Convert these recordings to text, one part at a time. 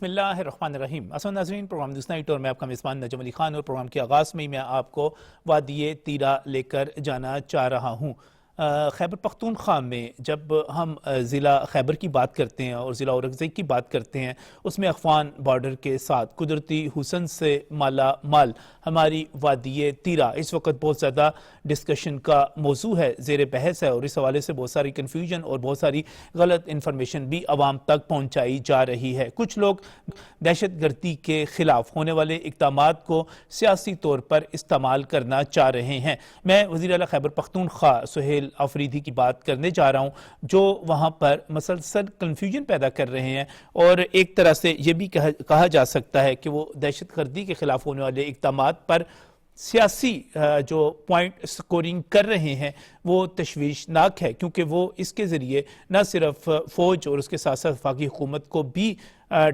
بسم اللہ الرحمن الرحیم۔ السلام ناظرین، پروگرام نیوز نائٹ اور میں آپ کا میزبان نجم علی خان، اور پروگرام کے آغاز میں ہی میں آپ کو وادی تیرا لے کر جانا چاہ رہا ہوں۔ خیبر پختونخوا میں جب ہم ضلع خیبر کی بات کرتے ہیں اور ضلع اورکزئی کی بات کرتے ہیں، اس میں افغان بارڈر کے ساتھ قدرتی حسن سے مالا مال ہماری وادی تیرا اس وقت بہت زیادہ ڈسکشن کا موضوع ہے، زیر بحث ہے، اور اس حوالے سے بہت ساری کنفیوژن اور بہت ساری غلط انفارمیشن بھی عوام تک پہنچائی جا رہی ہے۔ کچھ لوگ دہشت گردی کے خلاف ہونے والے اقدامات کو سیاسی طور پر استعمال کرنا چاہ رہے ہیں۔ میں وزیر اعلیٰ خیبر پختونخوا سہیل آفریدی کی بات کرنے جا رہا ہوں، جو وہاں پر مسلسل کنفیوژن پیدا کر رہے ہیں، اور ایک طرح سے یہ بھی کہا جا سکتا ہے کہ وہ دہشت گردی کے خلاف ہونے والے اقدامات پر سیاسی جو پوائنٹ سکورنگ کر رہے ہیں وہ تشویشناک ہے، کیونکہ وہ اس کے ذریعے نہ صرف فوج اور اس کے ساتھ ساتھ وفاقی حکومت کو بھی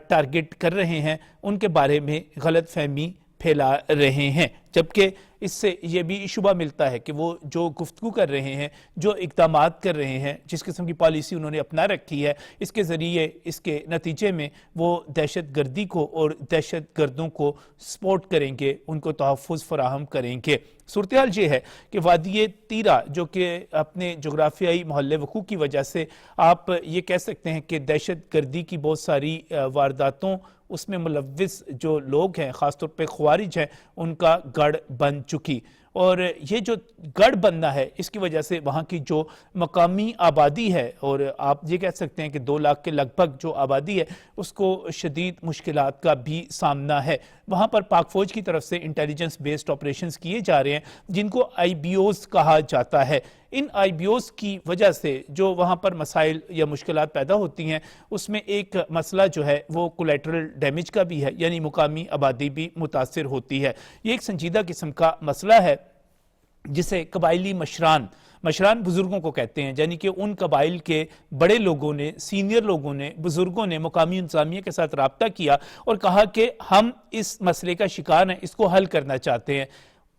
ٹارگٹ کر رہے ہیں، ان کے بارے میں غلط فہمی پھیلا رہے ہیں، جبکہ اس سے یہ بھی شبہ ملتا ہے کہ وہ جو گفتگو کر رہے ہیں، جو اقدامات کر رہے ہیں، جس قسم کی پالیسی انہوں نے اپنا رکھی ہے، اس کے ذریعے اس کے نتیجے میں وہ دہشت گردی کو اور دہشت گردوں کو سپورٹ کریں گے، ان کو تحفظ فراہم کریں گے۔ صورتحال یہ ہے کہ وادی تیرا جو کہ اپنے جغرافیائی محل وقوع کی وجہ سے آپ یہ کہہ سکتے ہیں کہ دہشت گردی کی بہت ساری وارداتوں اس میں ملوث جو لوگ ہیں، خاص طور پہ خوارج ہیں، ان کا گڑھ بن چکی، اور یہ جو گڑھ بننا ہے اس کی وجہ سے وہاں کی جو مقامی آبادی ہے، اور آپ یہ کہہ سکتے ہیں کہ 2 لاکھ کے لگ بھگ جو آبادی ہے، اس کو شدید مشکلات کا بھی سامنا ہے۔ وہاں پر پاک فوج کی طرف سے انٹیلیجنس بیسڈ آپریشنز کیے جا رہے ہیں، جن کو IBOs کہا جاتا ہے۔ ان IBOs کی وجہ سے جو وہاں پر مسائل یا مشکلات پیدا ہوتی ہیں، اس میں ایک مسئلہ جو ہے وہ کولیٹرل ڈیمیج کا بھی ہے، یعنی مقامی آبادی بھی متاثر ہوتی ہے۔ یہ ایک سنجیدہ قسم کا مسئلہ ہے جسے قبائلی مشران بزرگوں کو کہتے ہیں، یعنی کہ ان قبائل کے بڑے لوگوں نے، سینئر لوگوں نے، بزرگوں نے مقامی انتظامیہ کے ساتھ رابطہ کیا اور کہا کہ ہم اس مسئلے کا شکار ہیں، اس کو حل کرنا چاہتے ہیں۔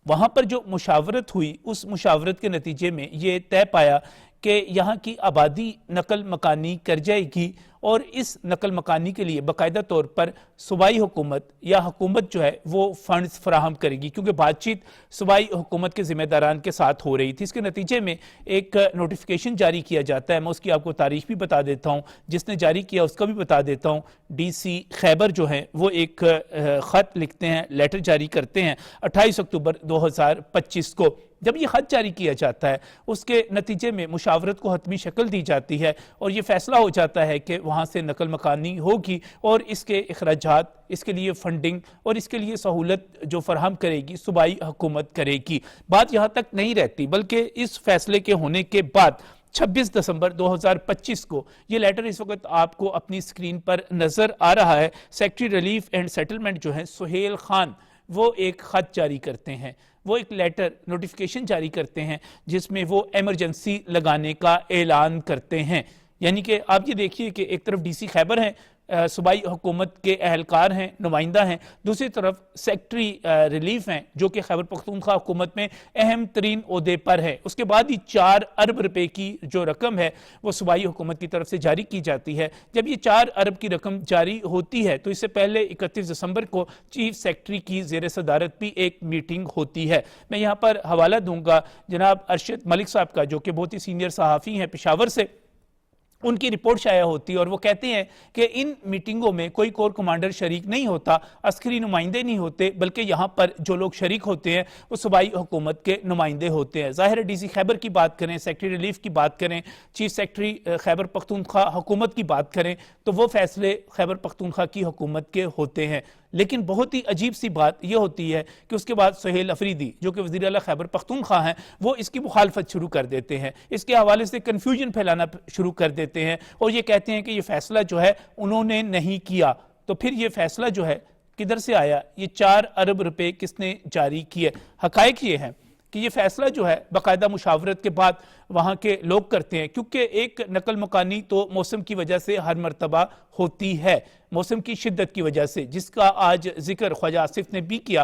وہاں پر جو مشاورت ہوئی، اس مشاورت کے نتیجے میں یہ طے پایا کہ یہاں کی آبادی نقل مکانی کر جائے گی، اور اس نقل مکانی کے لیے باقاعدہ طور پر صوبائی حکومت یا حکومت جو ہے وہ فنڈز فراہم کرے گی، کیونکہ بات چیت صوبائی حکومت کے ذمہ داران کے ساتھ ہو رہی تھی۔ اس کے نتیجے میں ایک نوٹیفیکیشن جاری کیا جاتا ہے، میں اس کی آپ کو تاریخ بھی بتا دیتا ہوں، جس نے جاری کیا اس کا بھی بتا دیتا ہوں۔ DC خیبر جو ہیں وہ ایک خط لکھتے ہیں، لیٹر جاری کرتے ہیں 28 اکتوبر 2025 کو۔ جب یہ خط جاری کیا جاتا ہے، اس کے نتیجے میں مشاورت کو حتمی شکل دی جاتی ہے، اور یہ فیصلہ ہو جاتا ہے کہ وہاں سے نقل مکانی ہوگی، اور اس کے اخراجات، اس کے لیے فنڈنگ اور اس کے لیے سہولت جو فراہم کرے گی صوبائی حکومت کرے گی۔ بات یہاں تک نہیں رہتی، بلکہ اس فیصلے کے ہونے کے بعد 26 دسمبر 2025 کو یہ لیٹر اس وقت آپ کو اپنی سکرین پر نظر آ رہا ہے، سیکٹری ریلیف اینڈ سیٹلمنٹ جو ہیں سہیل خان، وہ ایک خط جاری کرتے ہیں، وہ ایک لیٹر نوٹیفیکیشن جاری کرتے ہیں، جس میں وہ ایمرجنسی لگانے کا اعلان کرتے ہیں۔ یعنی کہ آپ یہ دیکھیے کہ ایک طرف DC خیبر ہیں، صوبائی حکومت کے اہلکار ہیں، نمائندہ ہیں، دوسری طرف سیکٹری ریلیف ہیں جو کہ خیبر پختونخوا حکومت میں اہم ترین عہدے پر ہے۔ اس کے بعد ہی 4 ارب روپے کی جو رقم ہے وہ صوبائی حکومت کی طرف سے جاری کی جاتی ہے۔ جب یہ 4 ارب کی رقم جاری ہوتی ہے تو اس سے پہلے 31 دسمبر کو چیف سیکٹری کی زیر صدارت بھی ایک میٹنگ ہوتی ہے۔ میں یہاں پر حوالہ دوں گا جناب ارشد ملک صاحب کا، جو کہ بہت ہی سینئر صحافی ہیں پشاور سے، ان کی رپورٹ شائع ہوتی ہے، اور وہ کہتے ہیں کہ ان میٹنگوں میں کوئی کور کمانڈر شریک نہیں ہوتا، عسکری نمائندے نہیں ہوتے، بلکہ یہاں پر جو لوگ شریک ہوتے ہیں وہ صوبائی حکومت کے نمائندے ہوتے ہیں۔ ظاہر ہے DC خیبر کی بات کریں، سیکٹری ریلیف کی بات کریں، چیف سیکٹری خیبر پختونخوا حکومت کی بات کریں، تو وہ فیصلے خیبر پختونخوا کی حکومت کے ہوتے ہیں۔ لیکن بہت ہی عجیب سی بات یہ ہوتی ہے کہ اس کے بعد سہیل آفریدی جو کہ وزیر اعلیٰ خیبر پختونخوا ہیں، وہ اس کی مخالفت شروع کر دیتے ہیں، اس کے حوالے سے کنفیوژن پھیلانا شروع کر دیتے ہیں، اور یہ کہتے ہیں کہ یہ فیصلہ جو ہے انہوں نے نہیں کیا۔ تو پھر یہ فیصلہ جو ہے کدھر سے آیا؟ یہ 4 ارب روپے کس نے جاری کیے؟ حقائق یہ ہیں کہ یہ فیصلہ جو ہے باقاعدہ مشاورت کے بعد وہاں کے لوگ کرتے ہیں، کیونکہ ایک نقل مکانی تو موسم کی وجہ سے ہر مرتبہ ہوتی ہے موسم کی شدت کی وجہ سے، جس کا آج ذکر خواجہ آصف نے بھی کیا،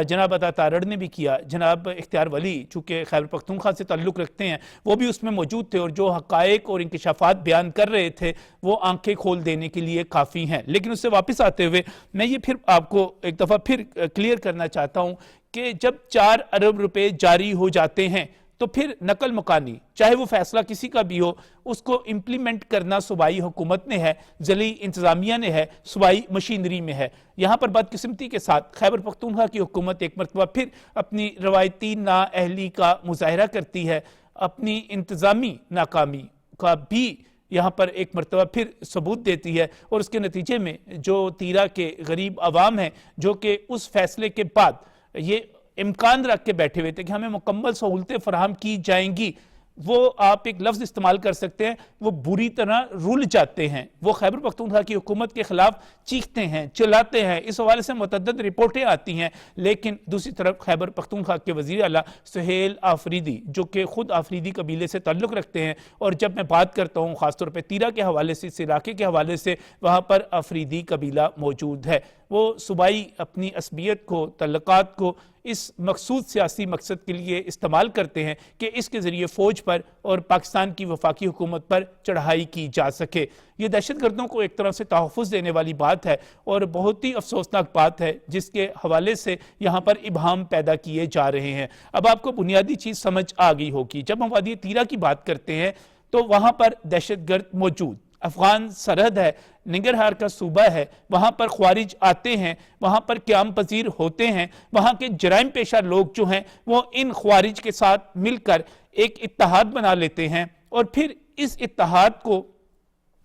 جناب عطا تارڑ نے بھی کیا، جناب اختیار ولی چونکہ خیبر پختونخوا سے تعلق رکھتے ہیں وہ بھی اس میں موجود تھے، اور جو حقائق اور انکشافات بیان کر رہے تھے وہ آنکھیں کھول دینے کے لیے کافی ہیں۔ لیکن اس سے واپس آتے ہوئے میں یہ پھر آپ کو ایک دفعہ پھر کلیئر کرنا چاہتا ہوں کہ جب 4 ارب روپے جاری ہو جاتے ہیں تو پھر نقل مکانی چاہے وہ فیصلہ کسی کا بھی ہو اس کو امپلیمنٹ کرنا صوبائی حکومت نے ہے، ضلعی انتظامیہ نے ہے، صوبائی مشینری میں ہے۔ یہاں پر بدقسمتی کے ساتھ خیبر پختونخوا کی حکومت ایک مرتبہ پھر اپنی روایتی نااہلی کا مظاہرہ کرتی ہے، اپنی انتظامی ناکامی کا بھی یہاں پر ایک مرتبہ پھر ثبوت دیتی ہے، اور اس کے نتیجے میں جو تیرا کے غریب عوام ہیں جو کہ اس فیصلے کے بعد یہ امکان رکھ کے بیٹھے ہوئے تھے کہ ہمیں مکمل سہولتیں فراہم کی جائیں گی، وہ آپ ایک لفظ استعمال کر سکتے ہیں، وہ بری طرح رول جاتے ہیں، وہ خیبر پختونخوا کی حکومت کے خلاف چیختے ہیں، چلاتے ہیں۔ اس حوالے سے متعدد رپورٹیں آتی ہیں، لیکن دوسری طرف خیبر پختونخوا کے وزیر اعلیٰ سہیل آفریدی جو کہ خود آفریدی قبیلے سے تعلق رکھتے ہیں، اور جب میں بات کرتا ہوں خاص طور پہ تیرا کے حوالے سے، اس علاقے کے حوالے سے، وہاں پر آفریدی قبیلہ موجود ہے، وہ صوبائی اپنی عصبیت کو، تعلقات کو اس مخصوص سیاسی مقصد کے لیے استعمال کرتے ہیں کہ اس کے ذریعے فوج پر اور پاکستان کی وفاقی حکومت پر چڑھائی کی جا سکے۔ یہ دہشت گردوں کو ایک طرح سے تحفظ دینے والی بات ہے، اور بہت ہی افسوسناک بات ہے جس کے حوالے سے یہاں پر ابہام پیدا کیے جا رہے ہیں۔ اب آپ کو بنیادی چیز سمجھ آ گئی ہوگی، جب ہم وادی تیرا کی بات کرتے ہیں تو وہاں پر دہشت گرد موجود، افغان سرحد ہے، ننگرہار کا صوبہ ہے، وہاں پر خوارج آتے ہیں، وہاں پر قیام پذیر ہوتے ہیں، وہاں کے جرائم پیشہ لوگ جو ہیں وہ ان خوارج کے ساتھ مل کر ایک اتحاد بنا لیتے ہیں، اور پھر اس اتحاد کو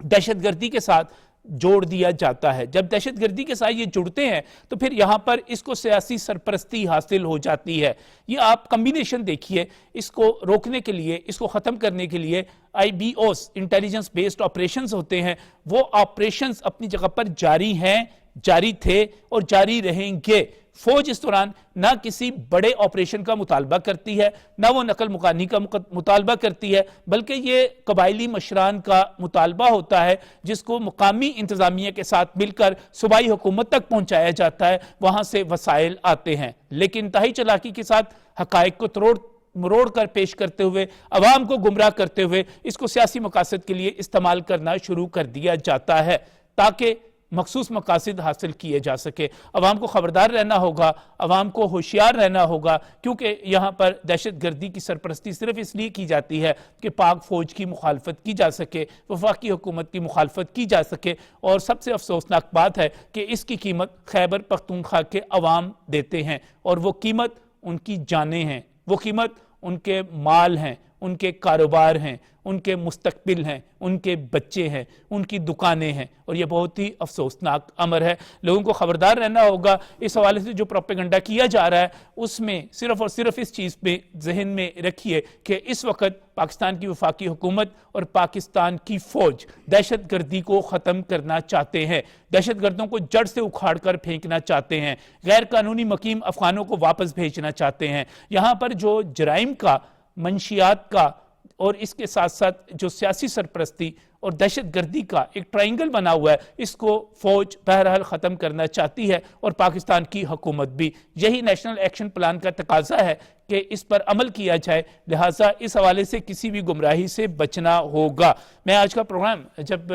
دہشت گردی کے ساتھ جوڑ دیا جاتا ہے۔ جب دہشت گردی کے ساتھ یہ جڑتے ہیں تو پھر یہاں پر اس کو سیاسی سرپرستی حاصل ہو جاتی ہے۔ یہ آپ کمبینیشن دیکھیے، اس کو روکنے کے لیے، اس کو ختم کرنے کے لیے IBOs انٹیلیجنس بیسڈ آپریشنز ہوتے ہیں، وہ آپریشنز اپنی جگہ پر جاری ہیں، جاری تھے اور جاری رہیں گے۔ فوج اس دوران نہ کسی بڑے آپریشن کا مطالبہ کرتی ہے، نہ وہ نقل مکانی کا مطالبہ کرتی ہے، بلکہ یہ قبائلی مشران کا مطالبہ ہوتا ہے جس کو مقامی انتظامیہ کے ساتھ مل کر صوبائی حکومت تک پہنچایا جاتا ہے، وہاں سے وسائل آتے ہیں، لیکن انتہائی چالاکی کے ساتھ حقائق کو مروڑ کر پیش کرتے ہوئے، عوام کو گمراہ کرتے ہوئے اس کو سیاسی مقاصد کے لیے استعمال کرنا شروع کر دیا جاتا ہے تاکہ مخصوص مقاصد حاصل کیے جا سکے۔ عوام کو خبردار رہنا ہوگا، عوام کو ہوشیار رہنا ہوگا، کیونکہ یہاں پر دہشت گردی کی سرپرستی صرف اس لیے کی جاتی ہے کہ پاک فوج کی مخالفت کی جا سکے، وفاقی حکومت کی مخالفت کی جا سکے، اور سب سے افسوسناک بات ہے کہ اس کی قیمت خیبر پختونخوا کے عوام دیتے ہیں، اور وہ قیمت ان کی جانیں ہیں، وہ قیمت ان کے مال ہیں، ان کے کاروبار ہیں، ان کے مستقبل ہیں، ان کے بچے ہیں، ان کی دکانیں ہیں، اور یہ بہت ہی افسوسناک امر ہے۔ لوگوں کو خبردار رہنا ہوگا۔ اس حوالے سے جو پروپیگنڈا کیا جا رہا ہے اس میں صرف اور صرف اس چیز پہ ذہن میں رکھیے کہ اس وقت پاکستان کی وفاقی حکومت اور پاکستان کی فوج دہشت گردی کو ختم کرنا چاہتے ہیں، دہشت گردوں کو جڑ سے اکھاڑ کر پھینکنا چاہتے ہیں، غیر قانونی مقیم افغانوں کو واپس بھیجنا چاہتے ہیں۔ یہاں پر جو جرائم کا، منشیات کا اور اس کے ساتھ ساتھ جو سیاسی سرپرستی اور دہشت گردی کا ایک ٹرائنگل بنا ہوا ہے، اس کو فوج بہرحال ختم کرنا چاہتی ہے، اور پاکستان کی حکومت بھی۔ یہی نیشنل ایکشن پلان کا تقاضا ہے کہ اس پر عمل کیا جائے، لہٰذا اس حوالے سے کسی بھی گمراہی سے بچنا ہوگا۔ میں آج کا پروگرام جب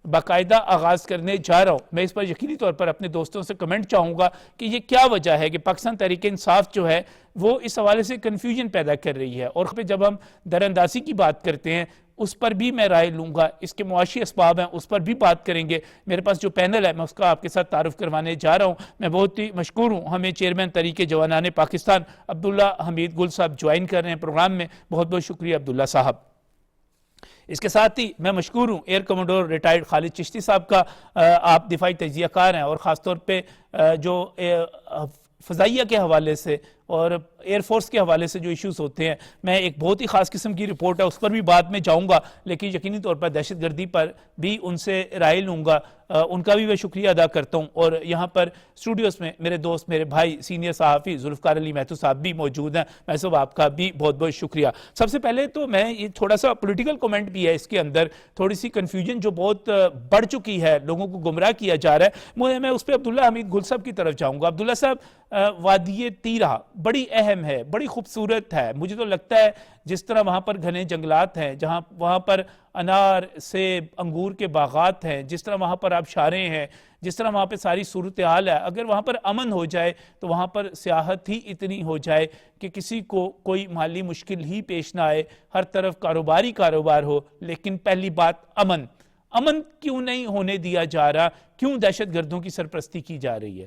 باقاعدہ آغاز کرنے جا رہا ہوں، میں اس پر یقینی طور پر اپنے دوستوں سے کمنٹ چاہوں گا کہ یہ کیا وجہ ہے کہ پاکستان تحریک انصاف جو ہے وہ اس حوالے سے کنفیوژن پیدا کر رہی ہے، اور جب ہم دراندازی کی بات کرتے ہیں اس پر بھی میں رائے لوں گا، اس کے معاشی اسباب ہیں اس پر بھی بات کریں گے۔ میرے پاس جو پینل ہے میں اس کا آپ کے ساتھ تعارف کروانے جا رہا ہوں۔ میں بہت ہی مشکور ہوں، ہمیں چیئرمین تحریک جوانان پاکستان عبداللہ حمید گل صاحب جوائن کر رہے ہیں پروگرام میں، بہت بہت شکریہ عبداللہ صاحب۔ اس کے ساتھ ہی میں مشکور ہوں ایئر کموڈور ریٹائرڈ خالد چشتی صاحب کا، آپ دفاعی تجزیہ کار ہیں، اور خاص طور پہ جو فضائیہ کے حوالے سے اور ایئر فورس کے حوالے سے جو ایشوز ہوتے ہیں، میں ایک بہت ہی خاص قسم کی رپورٹ ہے اس پر بھی بعد میں جاؤں گا، لیکن یقینی طور پر دہشت گردی پر بھی ان سے رائے لوں گا، ان کا بھی میں شکریہ ادا کرتا ہوں. اور یہاں پر اسٹوڈیوز میں میرے دوست، میرے بھائی سینئر صحافی ذوالفقار علی مہتو صاحب بھی موجود ہیں. میں صاحب آپ کا بھی بہت بہت شکریہ. سب سے پہلے تو میں یہ تھوڑا سا پولیٹیکل کومنٹ بھی ہے اس کے اندر، تھوڑی سی کنفیوژن جو بہت بڑھ چکی ہے، لوگوں کو گمراہ کیا جا رہا ہے. میں اس پہ عبداللہ حمید گل صاحب کی طرف جاؤں گا. عبداللہ صاحب، وادی تیرہ بڑی اہم ہے، بڑی خوبصورت ہے. مجھے تو لگتا ہے جس طرح وہاں پر گھنے جنگلات ہیں، جہاں وہاں پر انار، سیب، انگور کے باغات ہیں، جس طرح وہاں پر آبشاریں ہیں، جس طرح وہاں پہ ساری صورتحال ہے، اگر وہاں پر امن ہو جائے تو وہاں پر سیاحت ہی اتنی ہو جائے کہ کسی کو کوئی مالی مشکل ہی پیش نہ آئے، ہر طرف کاروبار ہو. لیکن پہلی بات امن کیوں نہیں ہونے دیا جا رہا؟ کیوں دہشت گردوں کی سرپرستی کی جا رہی ہے؟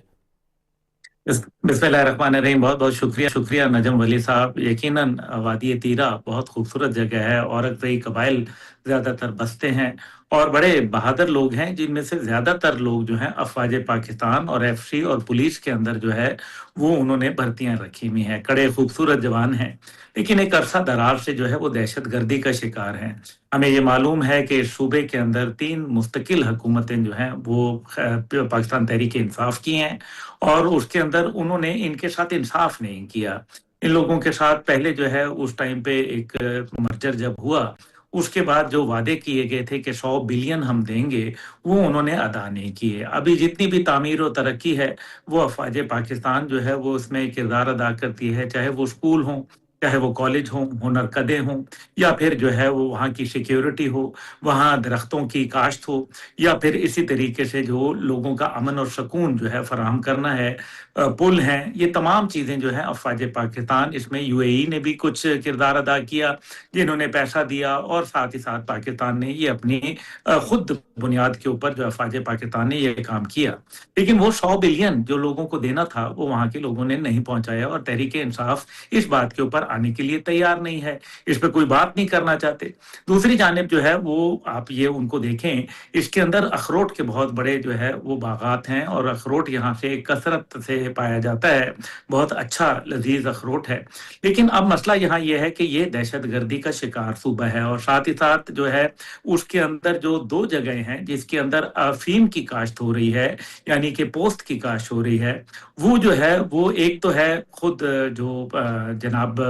بسم اللہ الرحمن الرحیم. بہت بہت شکریہ نجم ولی صاحب. یقیناً وادی تیرہ بہت خوبصورت جگہ ہے. اورکزئی قبائل زیادہ تر بستے ہیں اور بڑے بہادر لوگ ہیں، جن میں سے زیادہ تر لوگ جو ہیں افواج پاکستان اور ایف سی اور پولیس کے اندر جو ہے وہ انہوں نے بھرتیاں رکھی ہوئی ہیں. کڑے خوبصورت جوان ہیں، لیکن ایک عرصہ دراز سے جو ہے وہ دہشت گردی کا شکار ہیں. ہمیں یہ معلوم ہے کہ صوبے کے اندر 3 مستقل حکومتیں جو ہیں وہ پاکستان تحریک انصاف کی ہیں، اور اس کے اندر انہوں نے ان کے ساتھ انصاف نہیں کیا. ان لوگوں کے ساتھ پہلے جو ہے اس ٹائم پہ ایک مرجر جب ہوا، اس کے بعد جو وعدے کیے گئے تھے کہ 100 بلین ہم دیں گے، وہ انہوں نے ادا نہیں کیے. ابھی جتنی بھی تعمیر و ترقی ہے وہ افواج پاکستان جو ہے وہ اس میں کردار ادا کرتی ہے، چاہے وہ اسکول ہوں، چاہے وہ کالج ہوں، ہنر قدیں ہوں، یا پھر جو ہے وہ وہاں کی سیکیورٹی ہو، وہاں درختوں کی کاشت ہو، یا پھر اسی طریقے سے جو لوگوں کا امن اور سکون جو ہے فراہم کرنا ہے، پل ہیں. یہ تمام چیزیں جو ہیں افواج پاکستان، اس میں یو اے ای نے بھی کچھ کردار ادا کیا جنہوں نے پیسہ دیا، اور ساتھ ہی ساتھ پاکستان نے یہ اپنی خود بنیاد کے اوپر جو افواج پاکستان نے یہ کام کیا. لیکن وہ 100 بلین جو لوگوں کو دینا تھا وہ وہاں کے لوگوں نے نہیں پہنچایا، اور تحریک انصاف اس بات کے اوپر آنے کے لیے تیار نہیں ہے، اس پہ کوئی بات نہیں کرنا چاہتے. دوسری جانب جو ہے وہ آپ یہ ان کو دیکھیں، اس کے اندر اخروٹ کے بہت بڑے جو ہے وہ باغات ہیں، اور اخروٹ یہاں سے کثرت سے پایا جاتا ہے، بہت اچھا لذیذ اخروٹ ہے. لیکن اب مسئلہ یہاں یہ ہے کہ یہ دہشت گردی کا شکار صوبہ ہے، اور ساتھ ہی ساتھ جو ہے اس کے اندر جو 2 جگہیں ہیں جس کے اندر افیم کی کاشت ہو رہی ہے، یعنی کہ پوست کی کاشت ہو رہی ہے، وہ جو ہے وہ ایک تو ہے خود جو جناب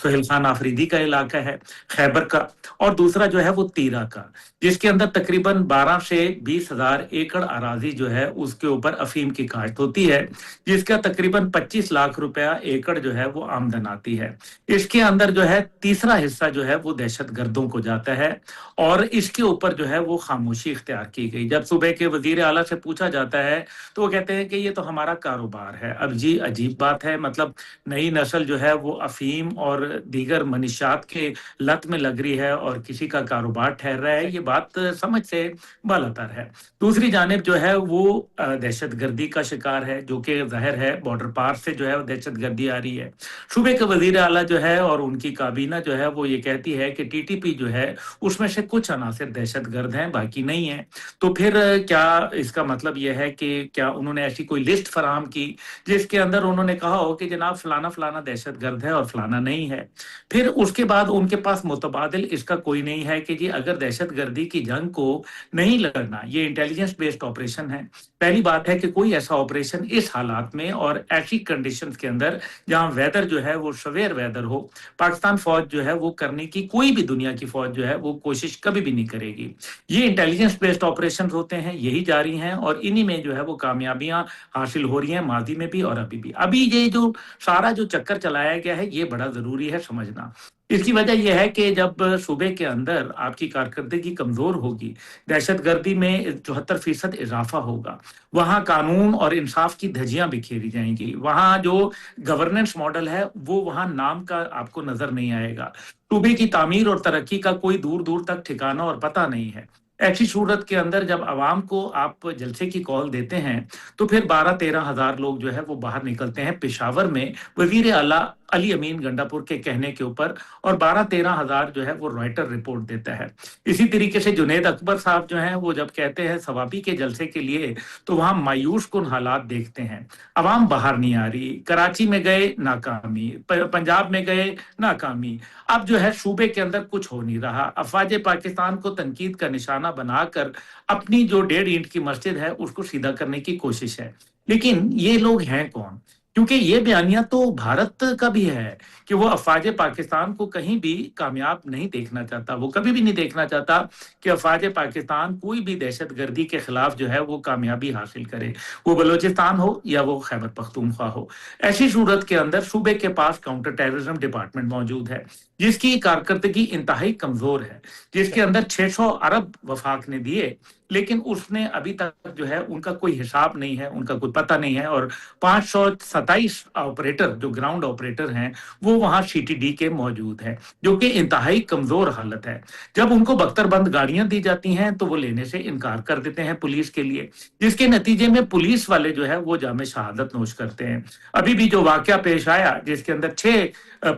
سہیل خان آفریدی کا علاقہ ہے خیبر کا، اور دوسرا جو ہے وہ تیرہ کا، جس کے اندر تقریباً 12 سے 20 ہزار ایکڑ اراضی جو ہے اس کے اوپر افیم کی کاشت ہوتی ہے، جس کا تقریباً 25 لاکھ روپیہ ایکڑ جو ہے وہ آمدن آتی ہے. اس کے اندر جو ہے تیسرا حصہ جو ہے وہ دہشت گردوں کو جاتا ہے، اور اس کے اوپر جو ہے وہ خاموشی اختیار کی گئی. جب صوبے کے وزیر اعلیٰ سے پوچھا جاتا ہے تو وہ کہتے ہیں کہ یہ تو ہمارا کاروبار ہے. اب جی عجیب بات ہے، مطلب نئی نسل جو ہے وہ افیم اور دیگر منشیات کے لت میں لگ رہی ہے اور کسی کا کاروبار ٹھہر رہا ہے، یہ بات سمجھ سے بالاتر ہے. دوسری جانب جو ہے وہ دہشت گردی کا شکار ہے، جو کہ ظاہر ہے بارڈر پار سے جو ہے دہشت گردی آ رہی ہے. صوبے کے وزیر اعلیٰ جو ہے اور ان کی کابینہ جو ہے وہ یہ کہتی ہے کہ ٹی ٹی پی جو ہے اس میں سے کچھ عناصر دہشت گرد ہیں، باقی نہیں ہیں. تو پھر کیا اس کا مطلب یہ ہے کہ کیا انہوں نے ایسی کوئی لسٹ فراہم کی جس کے اندر انہوں نے کہا ہو کہ جناب فلانا فلانا دہشت گرد ہے اور فلانا نہیں ہے؟ پھر اس کے بعد ان کے پاس متبادل اس کا کوئی نہیں ہے کہ جی اگر دہشت گردی کی جنگ کو نہیں لڑنا، یہ انٹیلیجنس بیسڈ آپریشن ہے. پہلی بات ہے کہ کوئی ایسا آپریشن اس حالات میں اور ایسی کنڈیشنز کے اندر جہاں ویدر جو ہے وہ سویر ویدر ہو، پاکستان فوج جو ہے وہ کرنے کی، کوئی بھی دنیا کی فوج جو ہے وہ کوشش کبھی بھی نہیں کرے گی. یہ انٹیلیجنس بیسڈ آپریشن ہوتے ہیں، یہی جاری ہیں، اور انہی میں جو ہے وہ کامیابیاں حاصل ہو رہی ہیں، ماضی میں بھی اور ابھی بھی. ابھی یہ جو سارا جو چکر چلایا گیا ہے یہ بڑا ضروری ہے سمجھنا. اس کی وجہ یہ ہے کہ جب صوبے کے اندر آپ کی کارکردگی کمزور ہوگی، دہشت گردی میں 74% اضافہ ہوگا، وہاں قانون اور انصاف کی دھجیاں بکھیری جائیں گی، وہاں جو گورننس ماڈل ہے وہ وہاں نام کا آپ کو نظر نہیں آئے گا، صوبے کی تعمیر اور ترقی کا کوئی دور دور تک ٹھکانہ اور پتہ نہیں ہے. ایسی صورت کے اندر جب عوام کو آپ جلسے کی کال دیتے ہیں تو پھر 12-13 ہزار لوگ جو ہے وہ باہر نکلتے ہیں. پشاور میں وزیر اعلیٰ علی امین گنڈاپور کے کہنے کے اوپر، اور 12-13 ہزار جو ہے وہ رائٹر رپورٹ دیتا ہے۔ اسی طریقے سے جنید اکبر صاحب جو ہیں وہ جب کہتے ہیں ثوابی کے جلسے کے لیے، تو وہاں مایوس کن حالات دیکھتے ہیں، عوام باہر نہیں آ رہی، کراچی میں گئے ناکامی، پنجاب میں گئے ناکامی، اب جو ہے صوبے کے اندر کچھ ہو نہیں رہا، افواج پاکستان کو تنقید کا نشانہ بنا کر اپنی جو 1.5 اینٹ کی مسجد ہے اس کو سیدھا کرنے کی کوشش ہے۔ لیکن یہ لوگ ہیں کون؟ کیونکہ یہ بیانیہ تو بھارت کا بھی ہے کہ وہ افواج پاکستان کو کہیں بھی کامیاب نہیں دیکھنا چاہتا، وہ کبھی بھی نہیں دیکھنا چاہتا کہ افواج پاکستان کوئی بھی دہشت گردی کے خلاف جو ہے وہ کامیابی حاصل کرے، وہ بلوچستان ہو یا وہ خیبر پختونخوا ہو۔ ایسی صورت کے اندر صوبے کے پاس کاؤنٹر ٹیررزم ڈپارٹمنٹ موجود ہے، جس کی کارکردگی انتہائی کمزور ہے، جس کے اندر 600 ارب وفاق نے دیے، لیکن اس نے ابھی تک جو ہے ان کا کوئی حساب نہیں ہے، ان کا کوئی پتہ نہیں ہے، اور 527 آپریٹر جو گراؤنڈ آپریٹر ہیں وہ وہاں سی ٹی ڈی کے موجود ہیں، جو کہ انتہائی کمزور حالت ہے۔ جب ان کو بختر بند گاڑیاں دی جاتی ہیں تو وہ لینے سے انکار کر دیتے ہیں پولیس کے لیے، جس کے نتیجے میں پولیس والے جو ہے وہ جامِ شہادت نوش کرتے ہیں۔ ابھی بھی جو واقعہ پیش آیا جس کے اندر 6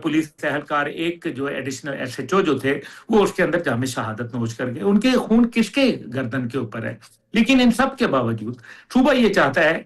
پولیس اہلکار، ایک جو ایڈیشنل ایس ایچ او جو تھے وہ اس کے اندر جامِ شہادت نوش کر گئے، ان کے خون کس کے گردن کے اوپر ہے۔ لیکن ان سب کے باوجود صوبہ یہ چاہتا ہے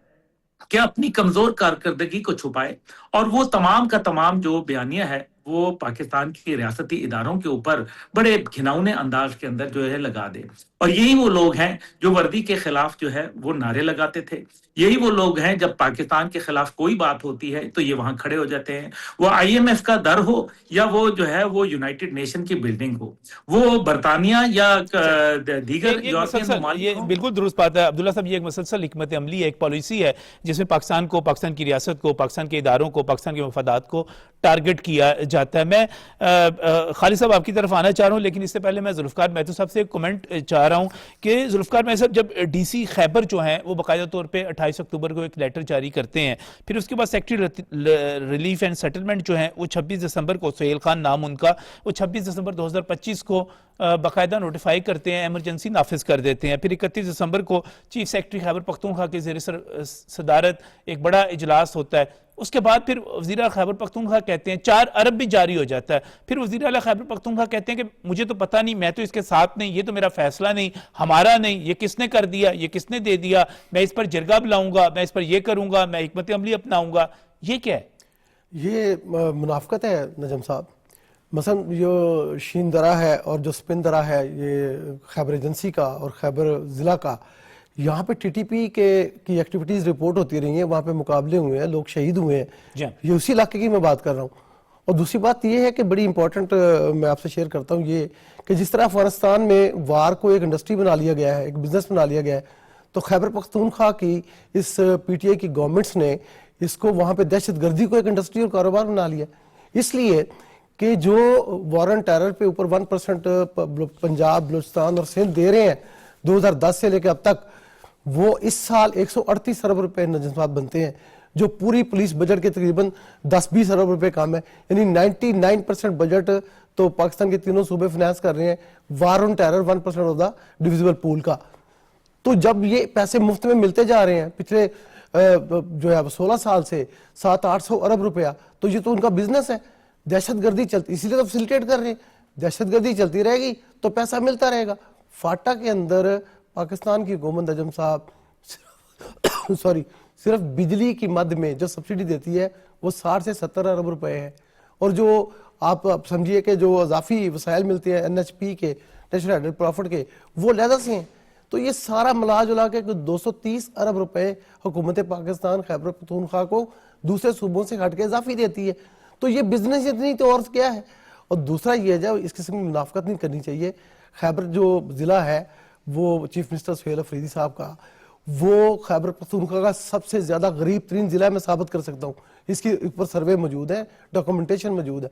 کہ اپنی کمزور کارکردگی کو چھپائے، اور وہ تمام کا تمام جو بیانیہ ہے وہ پاکستان کی ریاستی اداروں کے اوپر بڑے گھناؤنے انداز کے اندر جو ہے لگا دے۔ اور یہی وہ لوگ ہیں جو وردی کے خلاف جو ہے وہ نعرے لگاتے تھے، یہی وہ لوگ ہیں جب پاکستان کے خلاف کوئی بات ہوتی ہے تو یہ وہاں کھڑے ہو جاتے ہیں، وہ آئی ایم ایف کا در ہو یا وہ جو ہے وہ یونائٹڈ نیشن کی بلڈنگ ہو، وہ برطانیہ یا دیگر یورپین ممالک یہ ہوں۔ بالکل درست بات ہے عبداللہ صاحب، یہ ایک مسلسل حکمت عملی ہے، ایک پالیسی ہے جس میں پاکستان کو، پاکستان کی ریاست کو، پاکستان کے اداروں کو، پاکستان کے مفادات کو ٹارگٹ کیا جاتا ہے۔ میں خالد صاحب آپ کی طرف آنا چاہ رہا ہوں، لیکن اس سے پہلے میں ذوالفقار مہتو صاحب سے ایک کمنٹ چاہ رہا ہوں کہ ذوالفقار مہتو صاحب، جب ڈی سی خیبر جو ہیں وہ باقاعدہ طور پہ 28 اکتوبر کو ایک لیٹر جاری کرتے ہیں، پھر اس کے بعد سیکٹری ریلیف اینڈ سیٹلمنٹ جو ہیں وہ 26 دسمبر کو، سہیل خان نام ان کا، وہ 26 دسمبر 2025 کو باقاعدہ نوٹیفائی کرتے ہیں، ایمرجنسی نافذ کر دیتے ہیں۔ پھر 31 دسمبر کو چیف سیکرٹری خیبر پختونخوا کے زیر صدارت ایک بڑا اجلاس ہوتا ہے، اس کے بعد پھر وزیر اعلیٰ خیبر پختونخوا کہتے ہیں 4 ارب بھی جاری ہو جاتا ہے، پھر وزیر اعلیٰ خیبر پختونخوا کہتے ہیں کہ مجھے تو پتہ نہیں، میں تو اس کے ساتھ نہیں، یہ تو میرا فیصلہ نہیں، ہمارا نہیں، یہ کس نے کر دیا، یہ کس نے دے دیا، میں اس پر جرگہ بلاؤں گا، میں اس پر یہ کروں گا، میں حکمت عملی اپناؤں گا۔ یہ کیا ہے؟ یہ منافقت ہے نجم صاحب۔ مثلا جو شین درہ ہے اور جو سپن درہ ہے، یہ خیبر ایجنسی کا اور خیبر ضلع کا، یہاں پہ ٹی ٹی پی کی ایکٹیویٹیز رپورٹ ہوتی رہی ہیں، وہاں پہ مقابلے ہوئے ہیں، لوگ شہید ہوئے ہیں، یہ اسی علاقے کی میں بات کر رہا ہوں۔ اور دوسری بات یہ ہے کہ بڑی امپورٹنٹ میں آپ سے شیئر کرتا ہوں یہ کہ جس طرح افغانستان میں وار کو ایک انڈسٹری بنا لیا گیا ہے، ایک بزنس بنا لیا گیا ہے، تو خیبر پختونخوا کی اس پی ٹی آئی کی گورنمنٹس نے اس کو وہاں پہ دہشت گردی کو ایک انڈسٹری اور کاروبار بنا لیا، اس لیے کہ جو وار آن ٹیرر پہ اوپر 1% پنجاب، بلوچستان اور سندھ دے رہے ہیں 2010 سے لے کے اب تک، وہ اس سال 138 ارب روپے نجمات بنتے ہیں، جو پوری پولیس بجٹ کے تقریباً 10-20 ارب روپے کام ہے، یعنی 99% بجٹ تو پاکستان کے تینوں صوبے فنانس کر رہے ہیں war on terror 1% of the divisible pool کا۔ تو جب یہ پیسے مفت میں ملتے جا رہے ہیں پچھلے جو ہے 16 سال سے 700-800 ارب روپیہ، تو یہ تو ان کا بزنس ہے، دہشت گردی چلتی، اسی لیے تو فیسیلیٹیٹ کر رہے ہیں، دہشت گردی چلتی رہے گی تو پیسہ ملتا رہے گا۔ فاٹا کے اندر پاکستان کی حکومت نجم صاحب صرف بجلی کی مد میں جو سبسڈی دیتی ہے وہ 60 سے 70 ارب روپے ہے، اور جو آپ سمجھیے کہ جو اضافی وسائل ملتے ہیں این ایچ پی کے، نیشنل ایڈڈ پروفٹ کے، وہ علیحدہ سے ہیں۔ تو یہ سارا ملا جلا کے 230 ارب روپے حکومت پاکستان خیبر پختونخوا کو دوسرے صوبوں سے ہٹ کے اضافی دیتی ہے، تو یہ بزنس اتنی تو اور کیا ہے۔ اور دوسرا یہ ہے اس قسم کی منافقت نہیں کرنی چاہیے۔ خیبر جو ضلع ہے وہ چیف منسٹر سہیل افریدی صاحب کا، وہ خیبر پختونخوا کا سب سے زیادہ غریب ترین ضلع میں ثابت کر سکتا ہوں، اس کی اوپر سروے موجود ہے، ڈاکومنٹیشن موجود ہے۔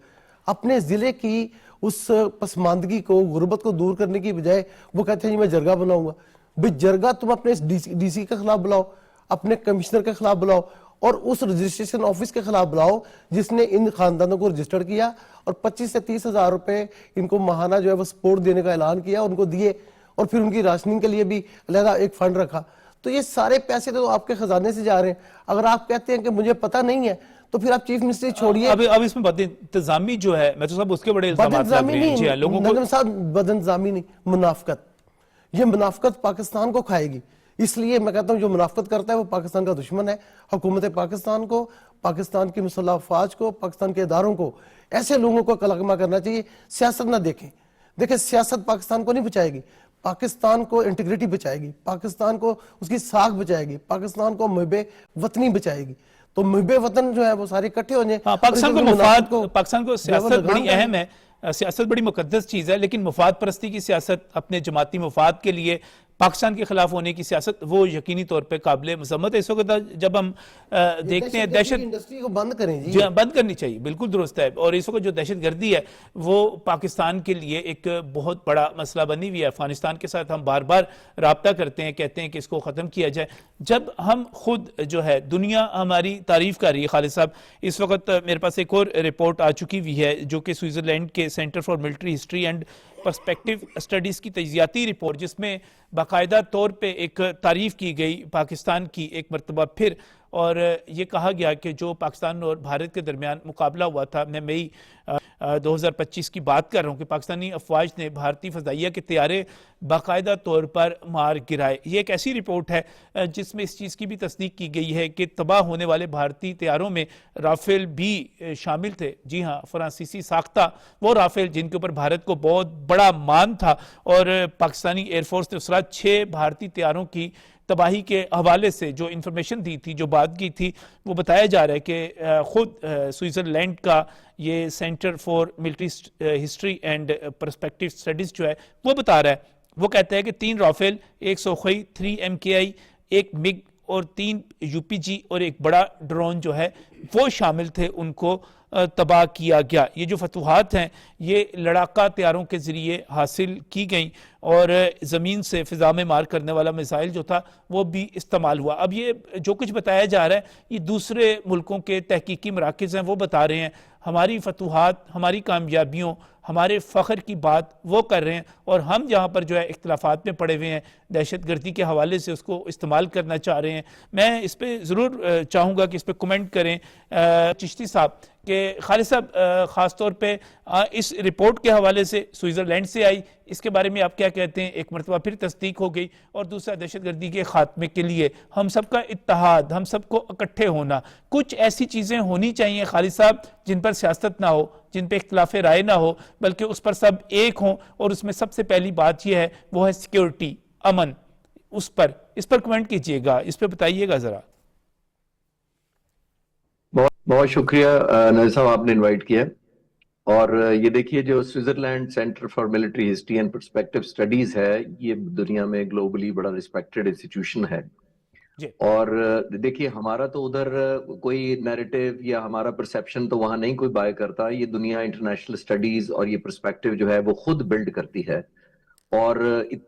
اپنے ضلع کی اس پسماندگی کو، غربت کو دور کرنے کی بجائے وہ کہتے ہیں میں جرگہ بناؤں گا۔ بھئی جرگہ تم اپنے ڈی سی کے خلاف بلاؤ، اپنے کمشنر کے خلاف بلاؤ، اور اس رجسٹریشن آفس کے خلاف بلاؤ جس نے ان خاندانوں کو رجسٹر کیا اور 25 سے 30 ہزار روپے ان کو ماہانہ جو ہے وہ سپورٹ دینے کا اعلان کیا، ان کو دیے، اور پھر ان کی راشننگ کے لیے بھی علیحدہ ایک فنڈ رکھا۔ تو یہ سارے پیسے تو آپ کے خزانے سے جا رہے ہیں۔ اگر آپ کہتے ہیں کہ مجھے پتہ نہیں ہے تو پھر آپ چیف منسٹری چھوڑیے. اب اس میں بد انتظامی جو ہے میں تو صاحب اس کے بڑے الزامات لگ رہے ہیں. جی ہاں, لوگوں کو نجم صاحب بد انتظامی نہیں, منافقت. یہ منافقت پاکستان کو کھائے گی. اس لیے میں کہتا ہوں جو منافقت کرتا ہے وہ پاکستان کا دشمن ہے. حکومت پاکستان کو, پاکستان کی مسلح افواج کو, پاکستان کے اداروں کو ایسے لوگوں کو کلمہ کرنا چاہیے. سیاست نہ دیکھیں. دیکھیں سیاست پاکستان کو نہیں بچائے گی, پاکستان کو انٹیگریٹی بچائے گی, پاکستان کو اس کی ساکھ بچائے گی, پاکستان کو محب وطنی بچائے گی. تو محب وطن جو ہے وہ سارے اکٹھے ہو جائیں. پاکستان کو مفاد, پاکستان کو سیاست بڑی اہم ہے, سیاست بڑی مقدس چیز ہے, لیکن مفاد پرستی کی سیاست, اپنے جماعتی مفاد کے لیے پاکستان کے خلاف ہونے کی سیاست, وہ یقینی طور پہ قابل مذمت ہے. اس وقت جب ہم دیکھتے ہیں دہشت انڈسٹری کو بند کریں جی, بند کرنی چاہیے, بالکل درست ہے. اور اس وقت جو دہشت گردی ہے وہ پاکستان کے لیے ایک بہت بڑا مسئلہ بنی ہوئی ہے. افغانستان کے ساتھ ہم بار بار رابطہ کرتے ہیں, کہتے ہیں کہ اس کو ختم کیا جائے, جب ہم خود جو ہے دنیا ہماری تعریف کر رہی ہے. خالد صاحب, اس وقت میرے پاس ایک اور رپورٹ آ چکی ہوئی ہے جو کہ سوئٹزرلینڈ کے centre for military history and perspective studies کی تجزیاتی رپورٹ, جس میں باقاعدہ طور پہ ایک تعریف کی گئی پاکستان کی ایک مرتبہ پھر, اور یہ کہا گیا کہ جو پاکستان اور بھارت کے درمیان مقابلہ ہوا تھا, میں مئی 2025 کی بات کر رہا ہوں, کہ پاکستانی افواج نے بھارتی فضائیہ کے طیارے باقاعدہ طور پر مار گرائے. یہ ایک ایسی رپورٹ ہے جس میں اس چیز کی بھی تصدیق کی گئی ہے کہ تباہ ہونے والے بھارتی طیاروں میں رافیل بھی شامل تھے. جی ہاں, فرانسیسی ساختہ وہ رافیل جن کے اوپر بھارت کو بہت بڑا مان تھا, اور پاکستانی ایئر فورس نے اس رات 6 بھارتی طیاروں کی تباہی کے حوالے سے جو انفارمیشن دی تھی, جو بات کی تھی, وہ بتایا جا رہا ہے کہ خود سوئٹزرلینڈ کا یہ centre for military history and perspective studies جو ہے وہ بتا رہا ہے. وہ کہتا ہے کہ 3 رافیل, 1 سوخوئی 3 MKI, 1 MiG اور 3 UPG اور ایک بڑا ڈرون جو ہے وہ شامل تھے, ان کو تباہ کیا گیا. یہ جو فتوحات ہیں یہ لڑاکا طیاروں کے ذریعے حاصل کی گئیں, اور زمین سے فضا میں مار کرنے والا میزائل جو تھا وہ بھی استعمال ہوا. اب یہ جو کچھ بتایا جا رہا ہے یہ دوسرے ملکوں کے تحقیقی مراکز ہیں, وہ بتا رہے ہیں ہماری فتوحات, ہماری کامیابیوں, ہمارے فخر کی بات وہ کر رہے ہیں, اور ہم جہاں پر جو ہے اختلافات میں پڑے ہوئے ہیں دہشت گردی کے حوالے سے اس کو استعمال کرنا چاہ رہے ہیں. میں اس پہ ضرور چاہوں گا کہ اس پہ کمنٹ کریں چشتی صاحب, کہ خالد صاحب خاص طور پہ اس رپورٹ کے حوالے سے سوئٹزرلینڈ سے آئی, اس کے بارے میں آپ کیا کہتے ہیں؟ ایک مرتبہ پھر تصدیق ہو گئی, اور دوسرا دہشت گردی کے خاتمے کے لیے ہم سب کا اتحاد, ہم سب کو اکٹھے ہونا, کچھ ایسی چیزیں ہونی چاہیے خالد صاحب جن پر سیاست نہ ہو, جن پہ اختلاف رائے نہ ہو, بلکہ اس پر سب ایک ہوں, اور اس میں سب سے پہلی بات یہ ہے وہ ہے سیکیورٹی, امن. اس پر کمنٹ کیجئے گا, اس پہ بتائیے گا ذرا. بہت شکریہ نظر صاحب, آپ نے انوائٹ کیا. اور یہ دیکھیے جو Switzerland centre for military history and perspective studies ہے, یہ دنیا میں گلوبلی بڑا ریسپیکٹڈ انسٹیٹیوشن ہے. جی. اور دیکھیے ہمارا تو ادھر کوئی نیریٹو یا ہمارا پرسیپشن تو وہاں نہیں کوئی بائے کرتا, یہ دنیا انٹرنیشنل اسٹڈیز اور یہ پرسپیکٹو جو ہے وہ خود بلڈ کرتی ہے. اور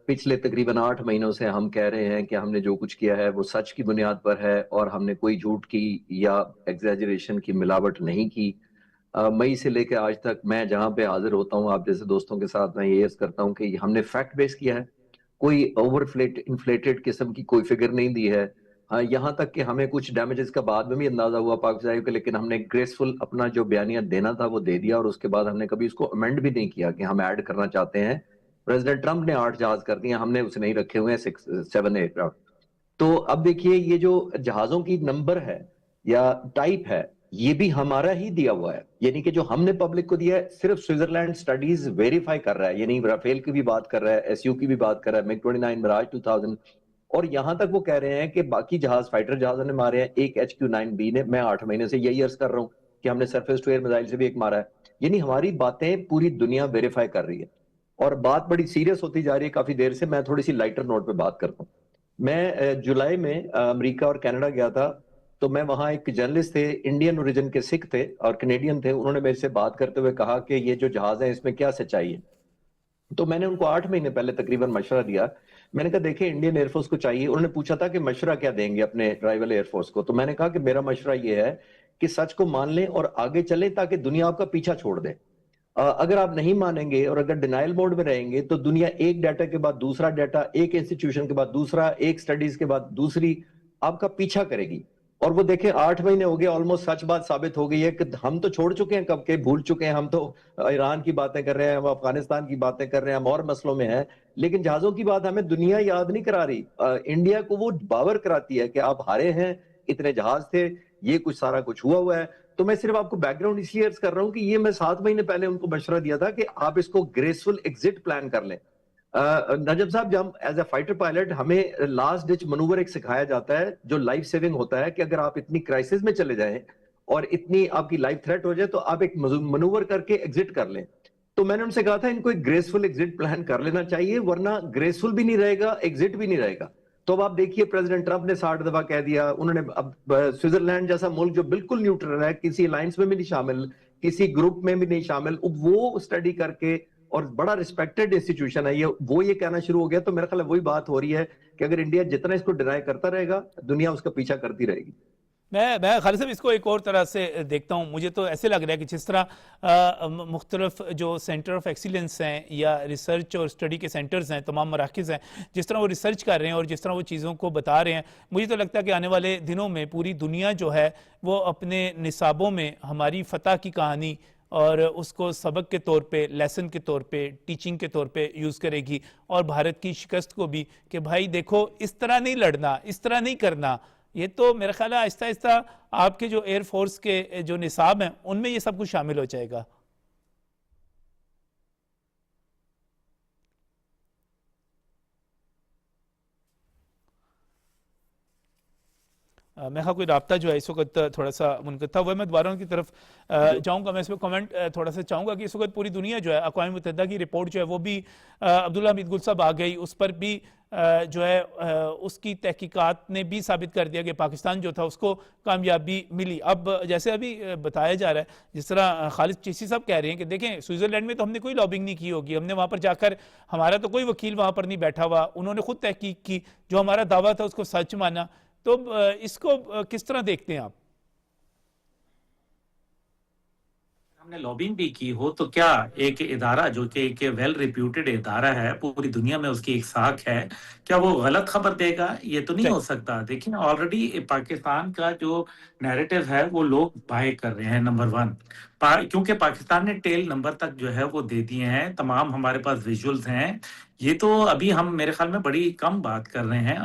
پچھلے تقریباً 8 مہینوں سے ہم کہہ رہے ہیں کہ ہم نے جو کچھ کیا ہے وہ سچ کی بنیاد پر ہے, اور ہم نے کوئی جھوٹ کی یا ایگزیجریشن کی ملاوٹ نہیں کی. مئی سے لے کے آج تک میں جہاں پہ حاضر ہوتا ہوں آپ جیسے دوستوں کے ساتھ, میں یہ عرض کرتا ہوں کہ ہم نے فیکٹ بیس کیا ہے, کوئی اوور انفلیٹڈ قسم کی کوئی فگر نہیں دی ہے. یہاں تک کہ ہمیں کچھ ڈیمیجز کا بعد میں بھی اندازہ ہوا پاک فضائیہ کا, لیکن ہم نے گریسفل اپنا جو بیانیہ دینا تھا وہ دے دیا, اور اس کے بعد ہم نے کبھی اس کو امینڈ بھی نہیں کیا کہ ہم ایڈ کرنا چاہتے ہیں. پریزیڈنٹ ٹرمپ نے 8 جہاز کر دیے, ہم نے اسے نہیں رکھے ہوئے ہیں 7 ایئر کرافٹ. تو اب دیکھیے یہ جو جہازوں کی نمبر ہے یا ٹائپ ہے یہ بھی ہمارا ہی دیا ہوا ہے, یعنی کہ جو ہم نے پبلک کو دیا ہے صرف سوئٹزرلینڈ سٹڈیز ویریفائی کر رہا ہے, یعنی رافیل کی بھی بات کر رہا ہے, ایس یو کی بھی بات کر رہا ہے, MiG-29 مراج 2000, اور یہاں تک وہ کہہ رہے ہیں کہ باقی جہاز فائٹر جہازوں نے مارے ہیں, ایک HQ-9B نے. میں 8 مہینے سے یہی عرض کر رہا ہوں کہ ہم نے سرفیس ٹو ایئر میزائل سے بھی ایک مارا ہے. یعنی ہماری باتیں پوری دنیا ویریفائی کر رہی ہے, اور بات بڑی سیریس ہوتی جا رہی ہے کافی دیر سے. میں تھوڑی سی لائٹر نوٹ پہ بات کرتا ہوں. میں جولائی میں امریکہ اور کینیڈا گیا تھا, تو میں وہاں ایک جرنلسٹ تھے, انڈین اوریجن کے سکھ تھے اور کینیڈین تھے, انہوں نے میرے سے بات کرتے ہوئے کہا کہ یہ جو جہاز ہیں اس میں کیا سچائی ہے. تو میں نے ان کو 8 مہینے پہلے تقریباً مشورہ دیا. میں نے کہا دیکھیں انڈین ایئر فورس کو چاہیے, انہوں نے پوچھا تھا کہ مشورہ کیا دیں گے اپنے رائیول ایئر فورس کو, تو میں نے کہا کہ میرا مشورہ یہ ہے کہ سچ کو مان لیں اور آگے چلیں تاکہ دنیا آپ کا پیچھا چھوڑ دے. اگر آپ نہیں مانیں گے اور اگر ڈینائل موڈ میں رہیں گے تو دنیا ایک ڈیٹا کے بعد دوسرا ڈیٹا, ایک انسٹیٹیوشن کے بعد دوسرا, ایک سٹڈیز کے بعد دوسری آپ کا پیچھا کرے گی. اور وہ دیکھیں 8 مہینے ہو گئے آلموسٹ، سچ بات ثابت ہو گئی ہے کہ ہم تو چھوڑ چکے ہیں کب کے، بھول چکے ہیں، ہم تو ایران کی باتیں کر رہے ہیں، ہم افغانستان کی باتیں کر رہے ہیں، ہم اور مسئلوں میں ہیں، لیکن جہازوں کی بات ہمیں دنیا یاد نہیں کرا رہی. انڈیا کو وہ باور کراتی ہے کہ آپ ہارے ہیں، اتنے جہاز تھے، یہ کچھ سارا کچھ ہوا ہے. تو میں صرف آپ کو بیک گراؤنڈ اس لیے عرض کر رہا ہوں کہ یہ میں 7 مہینے پہلے ان کو مشورہ دیا تھا کہ آپ اس کو گریسفل ایگزٹ پلان کر لیں. نجم صاحب، جب ایز اے فائٹر پائلٹ ہمیں لاسٹ ڈچ منوور ایک سکھایا جاتا ہے جو لائف سیونگ ہوتا ہے، کہ اگر آپ اتنی کرائسس میں چلے جائیں اور اتنی آپ کی لائف تھریٹ ہو جائے تو آپ ایک منوور کر کے ایگزٹ کر لیں. تو میں نے ان سے کہا تھا ان کو ایک گریسفل ایگزٹ پلان کر لینا چاہیے، ورنہ گریسفل بھی نہیں رہے گا، ایگزٹ بھی نہیں رہے گا. تو اب آپ دیکھیے پریزیڈنٹ ٹرمپ نے 60 دفعہ کہہ دیا، انہوں نے اب سوئٹزرلینڈ جیسا ملک جو بالکل نیوٹرل ہے، کسی الائنس میں بھی نہیں شامل، کسی گروپ میں بھی نہیں شامل، وہ اسٹڈی کر کے، اور بڑا ریسپیکٹڈ انسٹیٹیوشن ہے یہ کہنا شروع ہو گیا. تو میرا خیال ہے وہی بات ہو رہی ہے کہ اگر انڈیا جتنا اس کو ڈینائی کرتا رہے گا، دنیا اس کا پیچھا کرتی رہے گی. میں خالد صاحب اس کو ایک اور طرح سے دیکھتا ہوں. مجھے تو ایسے لگ رہا ہے کہ جس طرح مختلف جو سینٹر آف ایکسیلنس ہیں یا ریسرچ اور اسٹڈی کے سینٹرز ہیں، تمام مراکز ہیں، جس طرح وہ ریسرچ کر رہے ہیں اور جس طرح وہ چیزوں کو بتا رہے ہیں، مجھے تو لگتا ہے کہ آنے والے دنوں میں پوری دنیا جو ہے وہ اپنے نصابوں میں ہماری فتح کی کہانی اور اس کو سبق کے طور پہ، لیسن کے طور پہ، ٹیچنگ کے طور پہ یوز کرے گی، اور بھارت کی شکست کو بھی کہ بھائی دیکھو اس طرح نہیں لڑنا، اس طرح نہیں کرنا. یہ تو میرا خیال ہے آہستہ آہستہ آپ کے جو ایئر فورس کے جو نصاب ہیں ان میں یہ سب کچھ شامل ہو جائے گا. میں کوئی رابطہ جو ہے اس وقت تھوڑا سا منقطع تھا، وہ میں دوبارہ ان کی طرف جاؤں گا. میں اس پہ کمنٹ تھوڑا سا چاہوں گا کہ اس وقت پوری دنیا جو ہے، اقوام متحدہ کی رپورٹ جو ہے وہ بھی عبداللہ حمید گل صاحب آ گئی، اس پر بھی جو ہے اس کی تحقیقات نے بھی ثابت کر دیا کہ پاکستان جو تھا اس کو کامیابی ملی. اب جیسے ابھی بتایا جا رہا ہے، جس طرح خالد چشتی صاحب کہہ رہے ہیں کہ دیکھیں سوئٹزرلینڈ میں تو ہم نے کوئی لابنگ نہیں کی ہوگی، ہم نے وہاں پر جا کر، ہمارا تو کوئی وکیل وہاں پر نہیں بیٹھا ہوا، انہوں نے خود تحقیق کی، جو ہمارا دعویٰ تھا اس کو سچ مانا. تو اس کو کس طرح دیکھتے ہیں آپ؟ ہم نے لابنگ بھی کی ہو تو کیا ایک ادارہ جو کہ ایک ویل ریپیوٹڈ ادارہ ہے، پوری دنیا میں اس کی ایک ساکھ ہے، کیا وہ غلط خبر دے گا؟ یہ تو نہیں ہو سکتا. دیکھیں آلریڈی پاکستان کا جو نیریٹو ہے وہ لوگ بائے کر رہے ہیں. نمبر 1 کیونکہ پاکستان نے ٹیل نمبر تک جو ہے وہ دے دیے ہیں، تمام ہمارے پاس ویژولز ہیں. یہ تو ابھی ہم میرے خیال میں بڑی کم بات کر رہے ہیں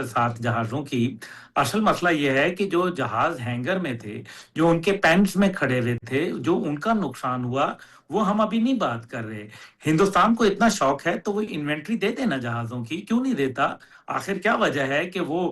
7 جہازوں کی. اصل مسئلہ یہ ہے کہ جو جہاز ہینگر میں تھے، جو ان کے پینٹس میں کھڑے ہوئے تھے، جو ان کا نقصان ہوا، وہ ہم ابھی نہیں بات کر رہے. ہندوستان کو اتنا شوق ہے تو وہ انوینٹری دے دینا جہازوں کی، کیوں نہیں دیتا؟ آخر کیا وجہ ہے کہ وہ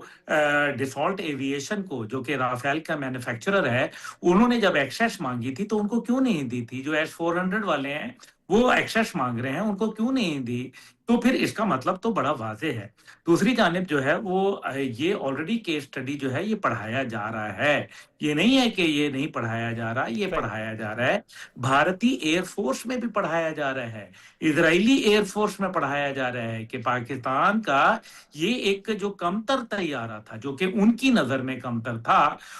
ڈیفالٹ ایویشن کو، جو کہ رافیل کا مینوفیکچرر ہے، انہوں نے جب ایکسیس مانگی تھی تو ان کو کیوں نہیں دی تھی؟ جو S-400 والے ہیں وہ ایکسیس مانگ رہے ہیں، ان کو کیوں نہیں دی؟ تو پھر اس کا مطلب تو بڑا واضح ہے. دوسری جانب جو ہے وہ یہ آلریڈی کیس اسٹڈی جو ہے یہ پڑھایا جا رہا ہے. یہ نہیں ہے کہ یہ نہیں پڑھایا جا رہا، یہ پڑھایا جا رہا ہے. بھارتی ایئر فورس میں بھی پڑھایا جا رہا ہے، اسرائیلی ایئر فورس میں پڑھایا جا رہا ہے کہ پاکستان کا یہ ایک جو کمتر طیارہ تھا، جو کہ ان کی نظر میں کمتر تھا،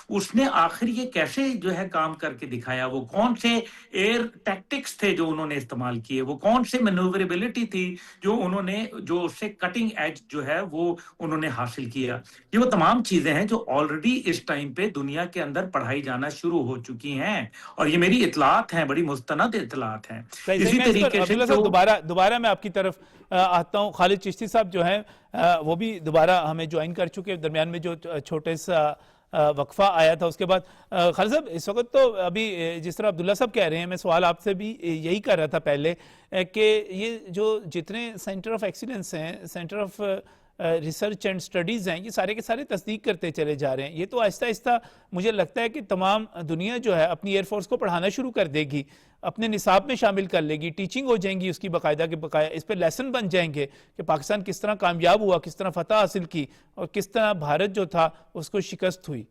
اس نے آخر یہ کیسے جو ہے کام کر کے دکھایا. وہ کون سے ایئر ٹیکٹکس تھے جو انہوں نے استعمال کیے، وہ کون سے مینووربلٹی تھی جو انہوں نے، جو اس سے کٹنگ ایج جو ہے وہ انہوں نے حاصل کیا. یہ وہ تمام چیزیں ہیں جو آلریڈی اس ٹائم پہ دنیا کے اندر پڑھائی جانا شروع ہو چکی ہیں، اور یہ میری اطلاعات ہیں، بڑی مستند اطلاعات ہیں. اسی طریقے سے دوبارہ میں آپ کی طرف آتا ہوں. خالد چشتی صاحب جو ہیں وہ بھی دوبارہ ہمیں جوائن کر چکے. درمیان میں جو چھوٹے سا وقفہ آیا تھا اس کے بعد خالد صاحب اس وقت تو ابھی جس طرح عبداللہ صاحب کہہ رہے ہیں، میں سوال آپ سے بھی یہی کر رہا تھا پہلے کہ یہ جو جتنے سینٹر آف ایکسیلنس ہیں، centre of research and studies ہیں، یہ سارے کے سارے تصدیق کرتے چلے جا رہے ہیں. یہ تو آہستہ آہستہ مجھے لگتا ہے کہ تمام دنیا جو ہے اپنی ایئر فورس کو پڑھانا شروع کر دے گی، اپنے نصاب میں شامل کر لے گی، ٹیچنگ ہو جائیں گی اس کی باقاعدہ کے بقایا، اس پہ لیسن بن جائیں گے کہ پاکستان کس طرح کامیاب ہوا، کس طرح فتح حاصل کی، اور کس طرح بھارت جو تھا اس کو شکست ہوئی.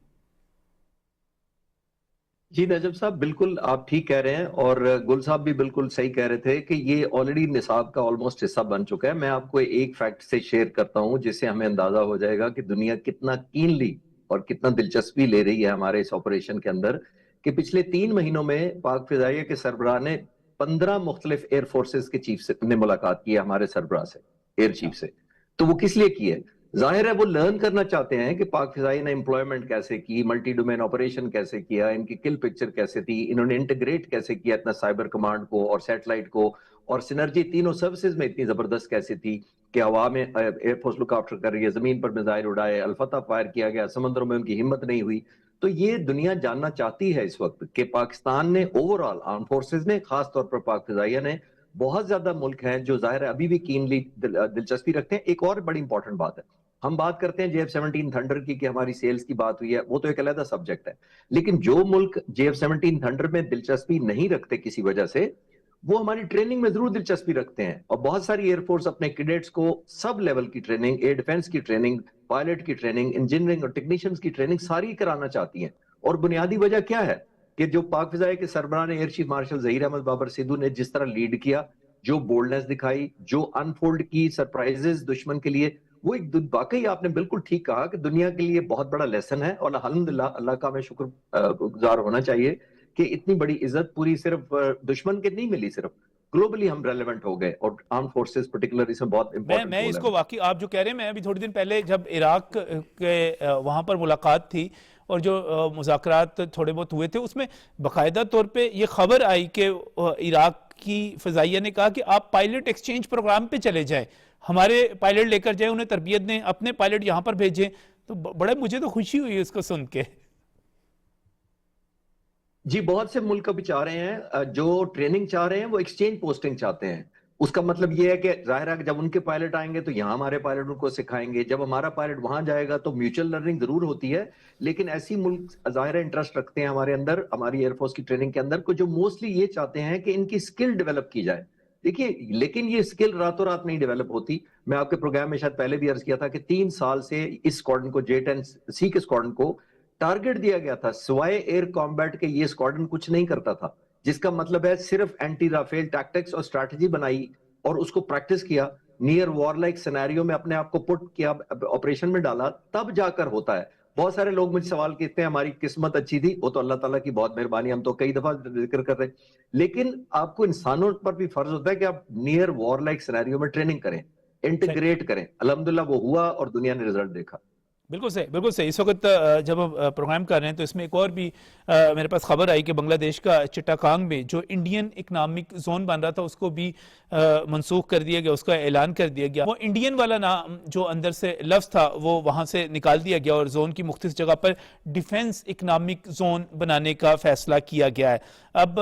جی نجم صاحب بالکل آپ ٹھیک کہہ رہے ہیں، اور گل صاحب بھی بالکل صحیح کہہ رہے تھے کہ یہ آلریڈی نصاب کا آلموسٹ حصہ بن چکا ہے. میں آپ کو ایک فیکٹ سے شیئر کرتا ہوں جس سے ہمیں اندازہ ہو جائے گا کہ دنیا کتنا کینلی اور کتنا دلچسپی لے رہی ہے ہمارے اس آپریشن کے اندر. کہ پچھلے 3 مہینوں میں پاک فضائیہ کے سربراہ نے 15 مختلف ایئر فورسز کے چیف نے ملاقات کی ہے ہمارے سربراہ سے، ایئر چیف سے. تو وہ کس لیے کی ہے؟ ظاہر ہے وہ لرن کرنا چاہتے ہیں کہ پاک فضائی نے امپلائمنٹ کیسے کی, ملٹی ڈومین آپریشن کیسے کیا, ان کی کل پکچر کیسے تھی, انہوں نے انٹیگریٹ کیسے کیا اتنا سائبر کمانڈ کو اور سیٹلائٹ کو, اور سینرجی تینوں سروسز میں اتنی زبردست کیسے تھی کہ ہوا میں ایئر فورس لک آفٹر کر رہی ہے, زمین پر میزائل اڑائے, الفتح فائر کیا گیا, سمندروں میں ان کی ہمت نہیں ہوئی. تو یہ دنیا جاننا چاہتی ہے اس وقت کہ پاکستان نے اوور آل آرم فورسز نے, خاص طور پر پاک فضائیہ نے, بہت زیادہ ملک ہیں جو ظاہر ہے ابھی بھی کینلی دلچسپی رکھتے ہیں. ایک اور بڑی امپورٹنٹ بات ہے, ہم بات کرتے ہیں JF-17 تھنڈر کی کہ ہماری سیلز کی بات ہوئی ہے, وہ تو ایک علیحدہ سبجیکٹ ہے, لیکن جو ملک JF-17 تھنڈر میں دلچسپی نہیں رکھتے کسی وجہ سے, وہ ہماری ٹریننگ میں ضرور دلچسپی رکھتے ہیں. اور بہت ساری ایئر فورس اپنے کیڈٹس کو سب لیول کی ٹریننگ, ایئر ڈیفنس کی ٹریننگ, پائلٹ کی ٹریننگ, انجینئرنگ اور ٹیکنیشینز کی ٹریننگ ساری کرانا چاہتی ہیں. اور بنیادی وجہ کیا ہے کہ جو پاک فضائیہ کے سربراہ نے, air chief marshal Zaheer Ahmed Babar Sidhu نے جس طرح لیڈ کیا, جو بولڈنس دکھائی, جو انفولڈ کی سرپرائزز دشمن کے لیے, وہ ایک واقعی آپ نے بالکل ٹھیک کہا کہ دنیا کے لیے بہت بڑا لیسن ہے. اور الحمدللہ اللہ کا ہمیں شکر گزار ہونا چاہیے کہ اتنی بڑی عزت پوری صرف دشمن کے نہیں ملی, صرف گلوبلی ہم ریلیونٹ ہو گئے, اور آرم فورسز پرٹیکولر اس میں بہت امپورٹنٹ میں اس کو واقعی آپ جو کہہ رہے ہیں, میں ابھی تھوڑی دن پہلے جب عراق کے وہاں پر ملاقات تھی اور جو مذاکرات تھوڑے بہت ہوئے تھے, اس میں باقاعدہ طور پہ یہ خبر آئی کہ عراق کی فضائیہ نے کہا کہ آپ پائلٹ ایکسچینج پروگرام پہ چلے جائیں, ہمارے پائلٹ لے کر جائیں, انہیں تربیت دیں, اپنے پائلٹ یہاں پر بھیجیں. تو بڑے مجھے تو خوشی ہوئی اس کو سن کے. جی بہت سے ملک ابھی چاہ رہے ہیں, جو ٹریننگ چاہ رہے ہیں وہ ایکسچینج پوسٹنگ چاہتے ہیں. اس کا مطلب یہ ہے کہ ظاہر ہے کہ جب ان کے پائلٹ آئیں گے تو یہاں ہمارے پائلٹ ان کو سکھائیں گے, جب ہمارا پائلٹ وہاں جائے گا تو میوچل لرننگ ضرور ہوتی ہے. لیکن ایسی ملک ظاہر انٹرسٹ رکھتے ہیں ہمارے اندر, ہماری ایئر فورس کی ٹریننگ کے اندر, کو جو موسٹلی یہ چاہتے ہیں کہ ان کی سکل ڈیولپ کی جائے. دیکھیے لیکن یہ سکل راتوں رات نہیں ڈیولپ ہوتی. میں آپ کے پروگرام میں شاید پہلے بھی عرض کیا تھا کہ 3 سال سے اس اسکواڈرن کو, J-10C کے اسکواڈرن کو ٹارگٹ دیا گیا تھا, سوائے ایئر کامبیٹ کے یہ اسکواڈرن کچھ نہیں کرتا تھا, جس کا مطلب ہے صرف اینٹی رافیل ٹیکٹکس اور اسٹریٹجی بنائی اور اس کو پریکٹس کیا, نیئر وار لائک سینیریو میں اپنے آپ کو پٹ کیا, آپریشن میں ڈالا, تب جا کر ہوتا ہے. بہت سارے لوگ مجھے سوال کہتے ہیں ہماری قسمت اچھی تھی, وہ تو اللہ تعالیٰ کی بہت مہربانی, ہم تو کئی دفعہ ذکر کر رہے ہیں, لیکن آپ کو انسانوں پر بھی فرض ہوتا ہے کہ آپ نیئر وار لائک سینیریو میں ٹریننگ کریں, انٹیگریٹ کریں. الحمدللہ وہ ہوا اور دنیا نے رزلٹ دیکھا. بالکل صحیح, بالکل صحیح. اس وقت جب ہم پروگرام کر رہے ہیں تو اس میں ایک اور بھی میرے پاس خبر آئی کہ بنگلہ دیش کا چٹاکانگ میں جو انڈین اکنامک زون بن رہا تھا اس کو بھی منسوخ کر دیا گیا, اس کا اعلان کر دیا گیا. وہ انڈین والا نام جو اندر سے لفظ تھا وہ وہاں سے نکال دیا گیا اور زون کی مختلف جگہ پر ڈیفنس اکنامک زون بنانے کا فیصلہ کیا گیا ہے. اب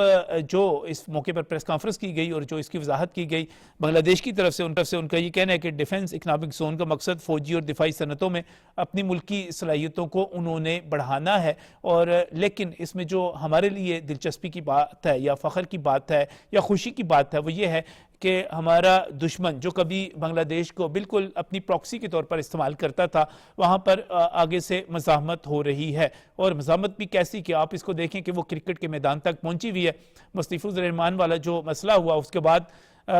جو اس موقع پر پریس کانفرنس کی گئی اور جو اس کی وضاحت کی گئی بنگلہ دیش کی طرف سے, ان کا یہ کہنا ہے کہ ڈیفنس اکنامک زون کا مقصد فوجی اور دفاعی صنعتوں میں اپنی ملکی صلاحیتوں کو انہوں نے بڑھانا ہے. اور لیکن اس میں جو ہمارے لیے دلچسپی کی بات ہے یا فخر کی بات ہے یا خوشی کی بات ہے وہ یہ ہے کہ ہمارا دشمن جو کبھی بنگلہ دیش کو بالکل اپنی پراکسی کے طور پر استعمال کرتا تھا, وہاں پر آگے سے مزاحمت ہو رہی ہے. اور مزاحمت بھی کیسی کہ آپ اس کو دیکھیں کہ وہ کرکٹ کے میدان تک پہنچی ہوئی ہے. مستفیض الرحمان والا جو مسئلہ ہوا اس کے بعد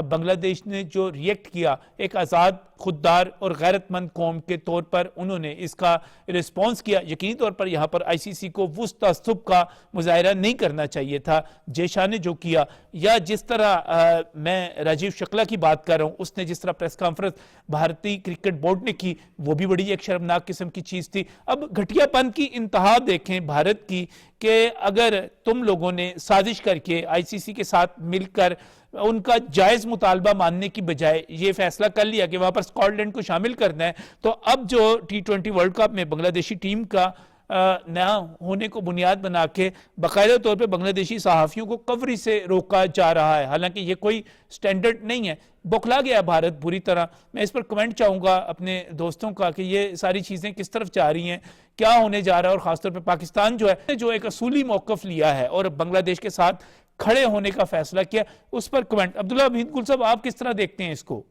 بنگلہ دیش نے جو ریئیکٹ کیا, ایک آزاد, خوددار اور غیرت مند قوم کے طور پر انہوں نے اس کا رسپانس کیا. یقینی طور پر یہاں پر ICC کو وسط تعصب کا مظاہرہ نہیں کرنا چاہیے تھا. جے شاہ نے جو کیا, یا جس طرح میں راجیو شکلا کی بات کر رہا ہوں, اس نے جس طرح پریس کانفرنس بھارتی کرکٹ بورڈ نے کی, وہ بھی بڑی ایک شرمناک قسم کی چیز تھی. اب گھٹیا پن کی انتہا دیکھیں بھارت کی کہ اگر تم لوگوں نے سازش کر کے ICC کے ساتھ مل کر ان کا جائز مطالبہ ماننے کی بجائے یہ فیصلہ کر لیا کہ وہاں پر اسکاٹ لینڈ کو شامل کرنا ہے, تو اب جو T20 ورلڈ کپ میں بنگلہ دیشی ٹیم کا نیا ہونے کو بنیاد بنا کے باقاعدہ طور پہ بنگلہ دیشی صحافیوں کو کوریج سے روکا جا رہا ہے, حالانکہ یہ کوئی سٹینڈرڈ نہیں ہے. بوکھلا گیا بھارت پوری طرح. میں اس پر کمنٹ چاہوں گا اپنے دوستوں کا کہ یہ ساری چیزیں کس طرف جا رہی ہیں, کیا ہونے جا رہا ہے, اور خاص طور پہ پاکستان جو ہے جو ایک اصولی موقف لیا ہے اور بنگلہ دیش کے ساتھ کھڑے ہونے کا فیصلہ کیا, اس پر کمنٹ. عبداللہ حمید گل صاحب, آپ کس طرح دیکھتے ہیں اس کو؟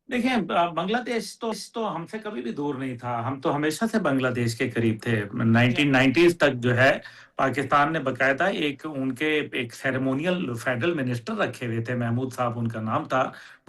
دیکھیں بنگلہ دیش تو ہم سے کبھی بھی دور نہیں تھا, ہم تو ہمیشہ سے بنگلہ دیش کے قریب تھے. 1990s تک جو ہے پاکستان نے باقاعدہ ان کے ایک سیریمونیل فیڈرل منسٹر رکھے ہوئے تھے, محمود صاحب ان کا نام تھا.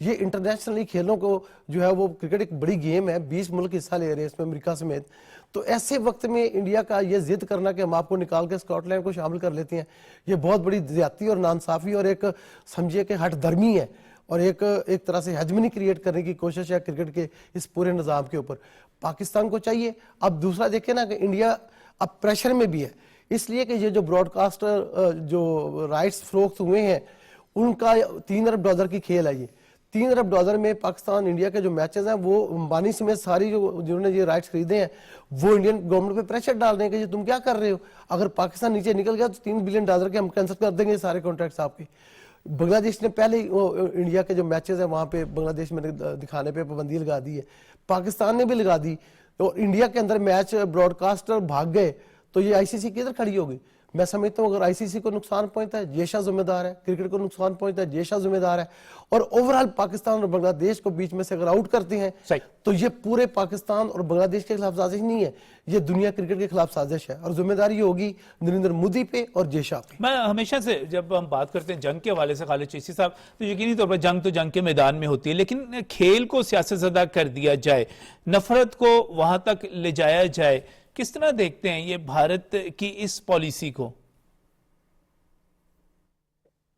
یہ انٹرنیشنلی کھیلوں کو جو ہے وہ کرکٹ ایک بڑی گیم ہے, 20 ملک حصہ لے رہے ہیں اس میں امریکہ سمیت. تو ایسے وقت میں انڈیا کا یہ ضد کرنا کہ ہم آپ کو نکال کے اسکاٹ لینڈ کو شامل کر لیتے ہیں, یہ بہت بڑی زیادتی اور ناانصافی اور ایک سمجھیے کہ ہٹ درمی ہے, اور ایک طرح سے ہیجمنی کریٹ کرنے کی کوشش ہے کرکٹ کے اس پورے نظام کے اوپر. پاکستان کو چاہیے. اب دوسرا دیکھیں نا کہ انڈیا اب پریشر میں بھی ہے, اس لیے کہ یہ جو براڈ کاسٹر جو رائٹس فروخت ہوئے ہیں ان کا $3 ارب کی کھیل ہے. یہ $3 ارب میں پاکستان انڈیا کے جو میچز ہیں وہ امبانی سمیت ساری جنہوں نے یہ رائٹس خریدے ہیں وہ انڈین گورنمنٹ پہ پریشر ڈال رہے ہیں کہ یہ تم کیا کر رہے ہو, اگر پاکستان نیچے نکل گیا تو $3 بلین کے ہم کینسل کر دیں گے سارے کانٹریکٹس آپ کے. بنگلہ دیش نے پہلے انڈیا کے جو میچز ہیں وہاں پہ بنگلہ دیش میں دکھانے پہ پابندی لگا دی ہے, پاکستان نے بھی لگا دی. تو انڈیا کے اندر میچ براڈ کاسٹر بھاگ گئے تو یہ آئی سی سی کدھر کھڑی ہوگی؟ میں سمجھتا ہوں اگر آئی سی سی کو نقصان پہنچتا ہے جیشا ذمہ دار ہے, کرکٹ کو نقصان پہنچتا ہے جیشا ذمہ دار ہے, اور اوورال پاکستان اور بنگلہ دیش کو بیچ میں سے اگر آؤٹ کرتے ہیں تو یہ پورے پاکستان اور بنگلہ دیش کے خلاف سازش نہیں ہے, یہ دنیا کرکٹ کے خلاف سازش ہے, اور ذمہ داری ہوگی نریندر مودی پہ اور جیشا پہ. میں ہمیشہ سے جب ہم بات کرتے ہیں جنگ کے حوالے سے خالد چیسی صاحب, تو یقینی طور پر جنگ تو جنگ کے میدان میں ہوتی ہے, لیکن کھیل کو سیاست زدہ کر دیا جائے, نفرت کو وہاں تک لے جایا جائے, کس طرح دیکھتے ہیں یہ بھارت کی اس پالیسی کو؟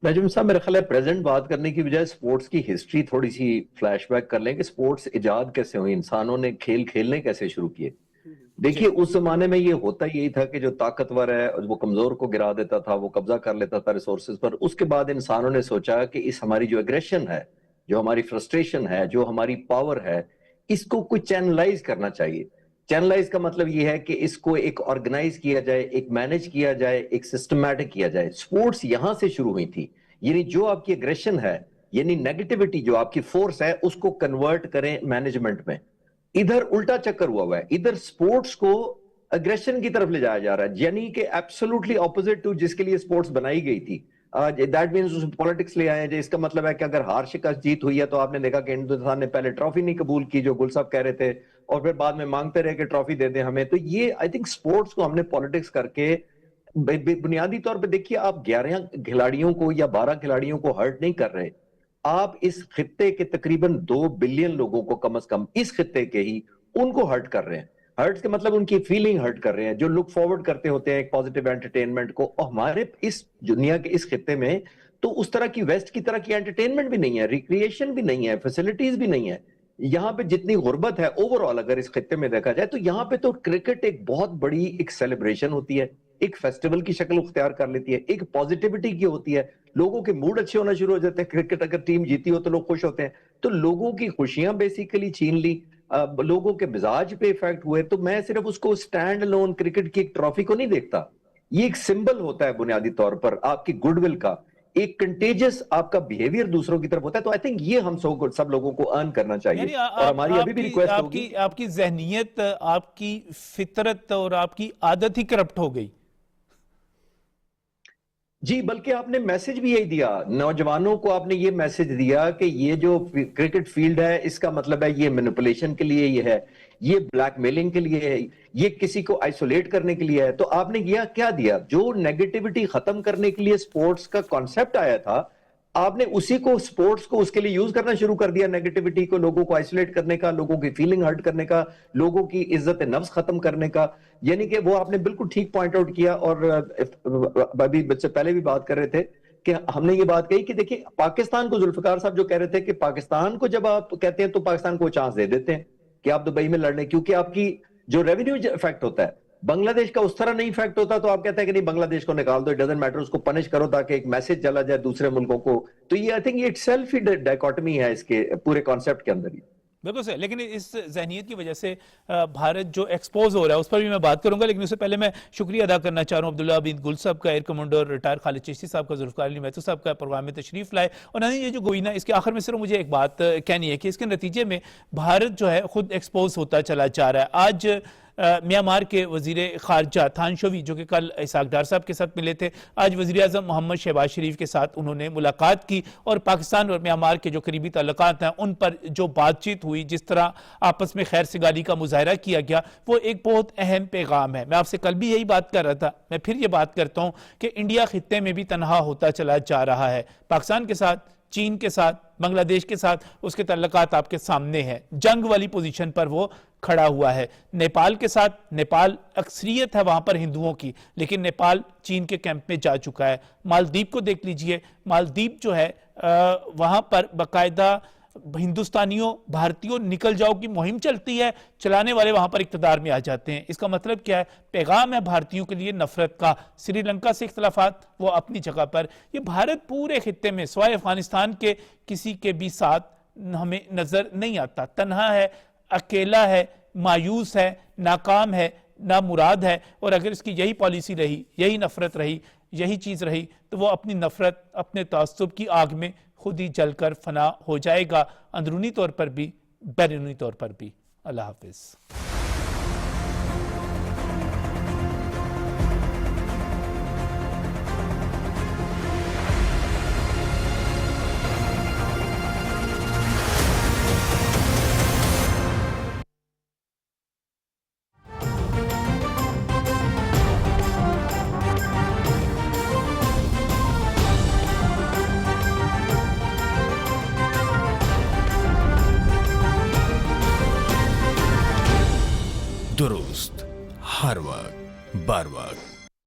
نجم صاحب میرے خیال ہے پریزنٹ بات کرنے کی بجائے سپورٹس کی ہسٹری تھوڑی سی فلیش بیک کر لیں کہ سپورٹس ایجاد کیسے ہوئی, انسانوں نے کھیل کھیلنے کیسے شروع کیے. دیکھیے اس زمانے میں یہ ہوتا یہی تھا کہ جو طاقتور ہے وہ کمزور کو گرا دیتا تھا, وہ قبضہ کر لیتا تھا ریسورسز پر. اس کے بعد انسانوں نے سوچا کہ اس ہماری جو ایگریشن ہے, جو ہماری فرسٹریشن ہے, جو ہماری پاور ہے, اس کو کوئی چینلائز کرنا چاہیے. چینلائز کا مطلب یہ ہے کہ اس کو ایک آرگنائز کیا جائے, ایک مینج کیا جائے, ایک سسٹمیٹک کیا جائے. سپورٹس یہاں سے شروع ہوئی تھی. یعنی جو آپ کی ایگریشن ہے, یعنی نیگیٹیوٹی جو آپ کی فورس ہے, اس کو کنورٹ کریں مینجمنٹ میں. ادھر الٹا چکر ہوا ہے, ادھر سپورٹس کو اگریشن کی طرف لے جایا جا رہا ہے, یعنی کہ ایبسولوٹلی اپوزٹ ٹو جس کے لیے سپورٹس بنائی گئی تھی. دیٹ مینس اس پولیٹکس لے آئے ہیں. اس کا مطلب ہے کہ اگر ہار شکست جیت ہوئی ہے تو آپ نے دیکھا کہ ہندوستان نے پہلے ٹرافی نہیں قبول کی جو گل صاحب کہہ رہے تھے, اور پھر بعد میں مانگتے رہے کہ ٹرافی دے دیں ہمیں. تو یہ آئی تھنک سپورٹس کو ہم نے پولیٹکس کر کے بنیادی طور پہ دیکھیے آپ 11 کھلاڑیوں کو یا 12 کھلاڑیوں کو ہرٹ نہیں کر رہے, آپ اس خطے کے تقریباً 2 بلین لوگوں کو کم از کم اس خطے کے ہی ان کو ہرٹ کر رہے ہیں. ہرٹ کے مطلب ان کی فیلنگ ہرٹ کر رہے ہیں, جو لک فارورڈ کرتے ہوتے ہیں ایک پازیٹیو انٹرٹینمنٹ کو. اور ہمارے اس دنیا کے اس خطے میں تو اس طرح کی ویسٹ کی طرح کی انٹرٹینمنٹ بھی نہیں ہے, ریکریشن بھی نہیں ہے, فیسلٹیز بھی نہیں ہے. یہاں پہ جتنی غربت ہے اوورآل اگر اس خطے میں دیکھا جائے تو یہاں پہ تو کرکٹ ایک بہت بڑی ایک سیلیبریشن ہوتی ہے, ایک فیسٹیول کی شکل اختیار کر لیتی ہے, ایک پازیٹیوٹی کی ہوتی ہے, لوگوں کے موڈ اچھے ہونا شروع ہو جاتے ہیں. کرکٹ اگر ٹیم جیتی ہو تو لوگ خوش ہوتے ہیں, تو لوگوں کی خوشیاں بیسیکلی چھین لی, لوگوں کے مزاج پہ ایفیکٹ ہوئے. تو میں صرف اس کو سٹینڈ لون کرکٹ کی ایک ٹرافی کو نہیں دیکھتا, یہ ایک سمبل ہوتا ہے بنیادی طور پر آپ کی گڈ ول کا, ایک کنٹیجس آپ کا بیہیویئر دوسروں کی طرف ہوتا ہے. تو آئی تھنک یہ ہم سب لوگوں کو ارن کرنا چاہیے, اور ہماری ابھی بھی ریکویسٹ ہوگی. آپ کی ذہنیت, آپ کی فطرت اور آپ کی عادت ہی کرپٹ ہو گئی. جی بلکہ آپ نے میسج بھی یہی دیا نوجوانوں کو, آپ نے یہ میسج دیا کہ یہ جو کرکٹ فیلڈ ہے اس کا مطلب ہے یہ مینپولیشن کے لیے یہ ہے, یہ بلیک میلنگ کے لیے ہے, یہ کسی کو آئسولیٹ کرنے کے لیے ہے. تو آپ نے کیا دیا, جو نیگیٹیوٹی ختم کرنے کے لیے سپورٹس کا کانسیپٹ آیا تھا, آپ نے اسی کو سپورٹس کو اس کے لیے یوز کرنا شروع کر دیا, نیگیٹیوٹی کو, لوگوں کو آئسولیٹ کرنے کا, لوگوں کی فیلنگ ہرٹ کرنے کا, لوگوں کی عزت نفس ختم کرنے کا. یعنی کہ وہ آپ نے بالکل ٹھیک پوائنٹ آؤٹ کیا, اور ابھی سے پہلے بھی بات کر رہے تھے کہ ہم نے یہ بات کہی کہ دیکھیں پاکستان کو, ذوالفقار صاحب جو کہہ رہے تھے کہ پاکستان کو جب آپ کہتے ہیں تو پاکستان کو چانس دے دیتے ہیں کہ آپ دبئی میں لڑنے, کیونکہ آپ کی جو ریونیو افیکٹ ہوتا ہے بنگلہ دیش کا اس طرح نہیں افیکٹ ہوتا, تو آپ کہتے ہیں کہ نہیں بنگلہ دیش کو نکال دو, اٹ ڈزنٹ میٹر, اس کو پنش کرو تاکہ ایک میسج چلا جائے دوسرے ملکوں کو. تو یہ آئی تھنک یہ اٹ سیلف ہی ڈائکوٹمی ہے اس کے پورے کانسیپٹ کے اندر ہی. بالکل صحیح, لیکن اس ذہنیت کی وجہ سے بھارت جو ایکسپوز ہو رہا ہے اس پر بھی میں بات کروں گا, لیکن اس سے پہلے میں شکریہ ادا کرنا چاہ رہا ہوں عبداللہ بن گل صاحب کا, ایئر کمانڈر ریٹائر خالد چشتی صاحب کا, ذوالفقار علی مہتو صاحب کا پروگرام میں تشریف لائے. اور نہیں یہ جو گوئینہ, اس کے آخر میں صرف مجھے ایک بات کہنی ہے کہ اس کے نتیجے میں بھارت جو ہے خود ایکسپوز ہوتا چلا جا رہا ہے. آج میانمار کے وزیر خارجہ تھان شوی جو کہ کل اسحاق ڈار صاحب کے ساتھ ملے تھے, آج وزیر اعظم محمد شہباز شریف کے ساتھ انہوں نے ملاقات کی, اور پاکستان اور میانمار کے جو قریبی تعلقات ہیں ان پر جو بات چیت ہوئی, جس طرح آپس میں خیر سگالی کا مظاہرہ کیا گیا, وہ ایک بہت اہم پیغام ہے. میں آپ سے کل بھی یہی بات کر رہا تھا, میں پھر یہ بات کرتا ہوں کہ انڈیا خطے میں بھی تنہا ہوتا چلا جا رہا ہے. پاکستان کے ساتھ چین کے ساتھ، بنگلہ دیش کے ساتھ اس کے تعلقات آپ کے سامنے ہیں، جنگ والی پوزیشن پر وہ کھڑا ہوا ہے۔ نیپال کے ساتھ، نیپال اکثریت ہے وہاں پر ہندوؤں کی، لیکن نیپال چین کے کیمپ میں جا چکا ہے۔ مالدیپ کو دیکھ لیجئے، مالدیپ جو ہے وہاں پر باقاعدہ ہندوستانیوں، بھارتیوں نکل جاؤ کی مہم چلتی ہے، چلانے والے وہاں پر اقتدار میں آ جاتے ہیں۔ اس کا مطلب کیا ہے؟ پیغام ہے بھارتیوں کے لیے نفرت کا۔ سری لنکا سے اختلافات وہ اپنی جگہ پر، یہ بھارت پورے خطے میں سوائے افغانستان کے کسی کے بھی ساتھ ہمیں نظر نہیں آتا، تنہا ہے، اکیلا ہے، مایوس ہے، ناکام ہے، نامراد ہے، اور اگر اس کی یہی پالیسی رہی، یہی نفرت رہی، یہی چیز رہی، تو وہ اپنی نفرت، اپنے تعصب کی آگ میں خود ہی جل کر فنا ہو جائے گا، اندرونی طور پر بھی، بیرونی طور پر بھی۔ اللہ حافظ۔ درست، ہر وقت، بر وقت۔